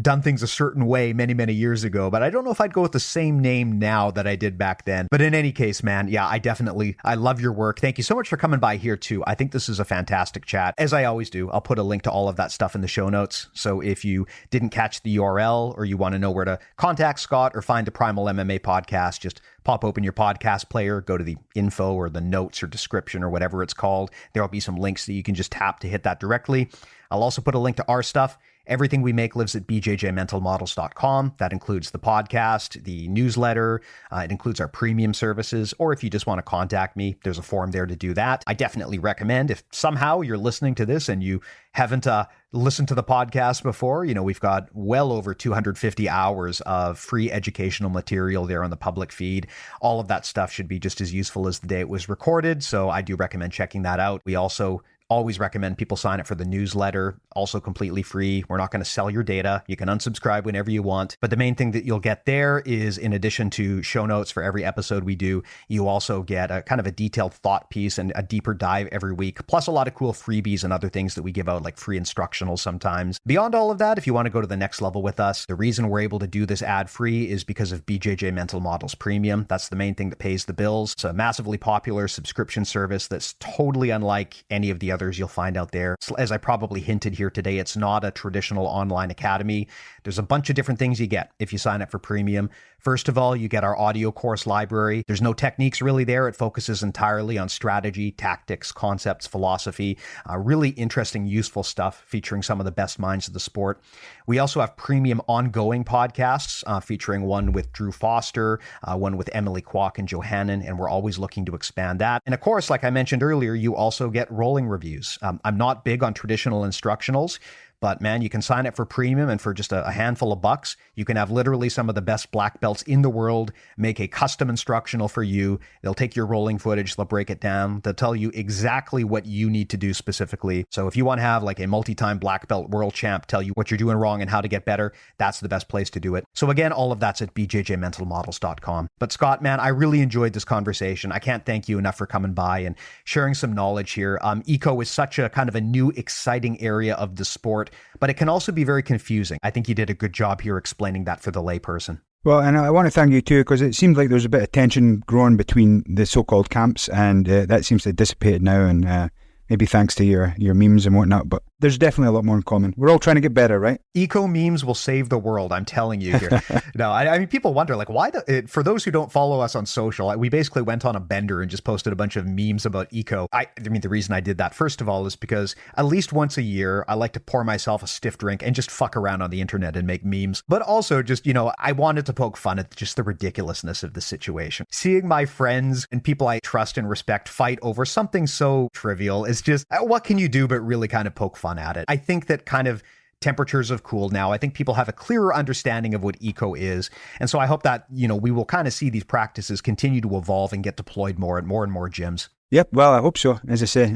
done things a certain way many, many years ago? But I don't know if I'd go with the same name now that I did back then. But in any case, man, yeah, I love your work. Thank you so much for coming by here too. I think this is a fantastic chat. As I always do, I'll put a link to all of that stuff in the show notes. So if you didn't catch the URL or you want to know where to contact Scott or find the Primal MMA podcast, just pop open your podcast player, go to the info or the notes or description or whatever it's called. There will be some links that you can just tap to hit that directly. I'll also put a link to our stuff. Everything we make lives at bjjmentalmodels.com. That includes the podcast, the newsletter. It includes our premium services. Or if you just want to contact me, there's a form there to do that. I definitely recommend, if somehow you're listening to this and you haven't listened to the podcast before, we've got well over 250 hours of free educational material there on the public feed. All of that stuff should be just as useful as the day it was recorded. So I do recommend checking that out. We also always recommend people sign up for the newsletter, also completely free. We're not going to sell your data. You can unsubscribe whenever you want. But the main thing that you'll get there is, in addition to show notes for every episode we do, you also get a kind of a detailed thought piece and a deeper dive every week, plus a lot of cool freebies and other things that we give out, like free instructionals sometimes. Beyond all of that, if you want to go to the next level with us, the reason we're able to do this ad-free is because of BJJ Mental Models Premium. That's the main thing that pays the bills. It's a massively popular subscription service that's totally unlike any of the others you'll find out there. As I probably hinted here today, it's not a traditional online academy. There's a bunch of different things you get if you sign up for premium. First of all, you get our audio course library. There's no techniques really there. It focuses entirely on strategy, tactics, concepts, philosophy, really interesting, useful stuff featuring some of the best minds of the sport. We also have premium ongoing podcasts featuring one with Drew Foster, one with Emily Kwok and Johannan, and we're always looking to expand that. And of course, like I mentioned earlier, you also get rolling reviews. I'm not big on traditional instructionals, but man, you can sign up for premium, and for just a handful of bucks, you can have literally some of the best black belts in the world make a custom instructional for you. They'll take your rolling footage, they'll break it down, they'll tell you exactly what you need to do specifically. So if you want to have like a multi-time black belt world champ tell you what you're doing wrong and how to get better, that's the best place to do it. So again, all of that's at bjjmentalmodels.com. But Scott, man, I really enjoyed this conversation. I can't thank you enough for coming by and sharing some knowledge here. Eco is such a kind of a new, exciting area of the sport, but it can also be very confusing. I think you did a good job here explaining that for the layperson. Well, and I want to thank you too, because it seems like there's a bit of tension growing between the so-called camps, and that seems to have dissipated now, and maybe thanks to your memes and whatnot, but there's definitely a lot more in common. We're all trying to get better, right? Eco memes will save the world, I'm telling you here. No, I mean, people wonder, like, why? For those who don't follow us on social, we basically went on a bender and just posted a bunch of memes about eco. I mean, the reason I did that, first of all, is because at least once a year, I like to pour myself a stiff drink and just fuck around on the internet and make memes. But also just, I wanted to poke fun at just the ridiculousness of the situation. Seeing my friends and people I trust and respect fight over something so trivial is just, what can you do but really kind of poke fun at it? I think that kind of temperatures have cooled now. I think people have a clearer understanding of what eco is. And so I hope that, we will kind of see these practices continue to evolve and get deployed more and more jgyms. Yep, well, I hope so. As I say,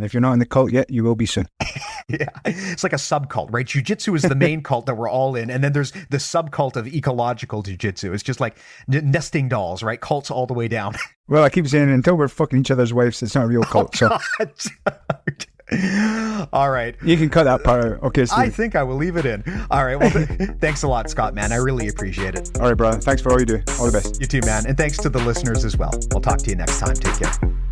if you're not in the cult yet, you will be soon. Yeah, it's like a subcult, right? Jiu-jitsu is the main cult that we're all in, and then there's the subcult of ecological jiu-jitsu. It's just like nesting dolls, right? Cults all the way down. Well, I keep saying, until we're fucking each other's wives, it's not a real cult. Oh, all right. You can cut that part out. Okay, Steve. I think I will leave it in. All right. Well, thanks a lot, Scott, man. I really appreciate it. All right, brother. Thanks for all you do. All the best. You too, man. And thanks to the listeners as well. We'll talk to you next time. Take care.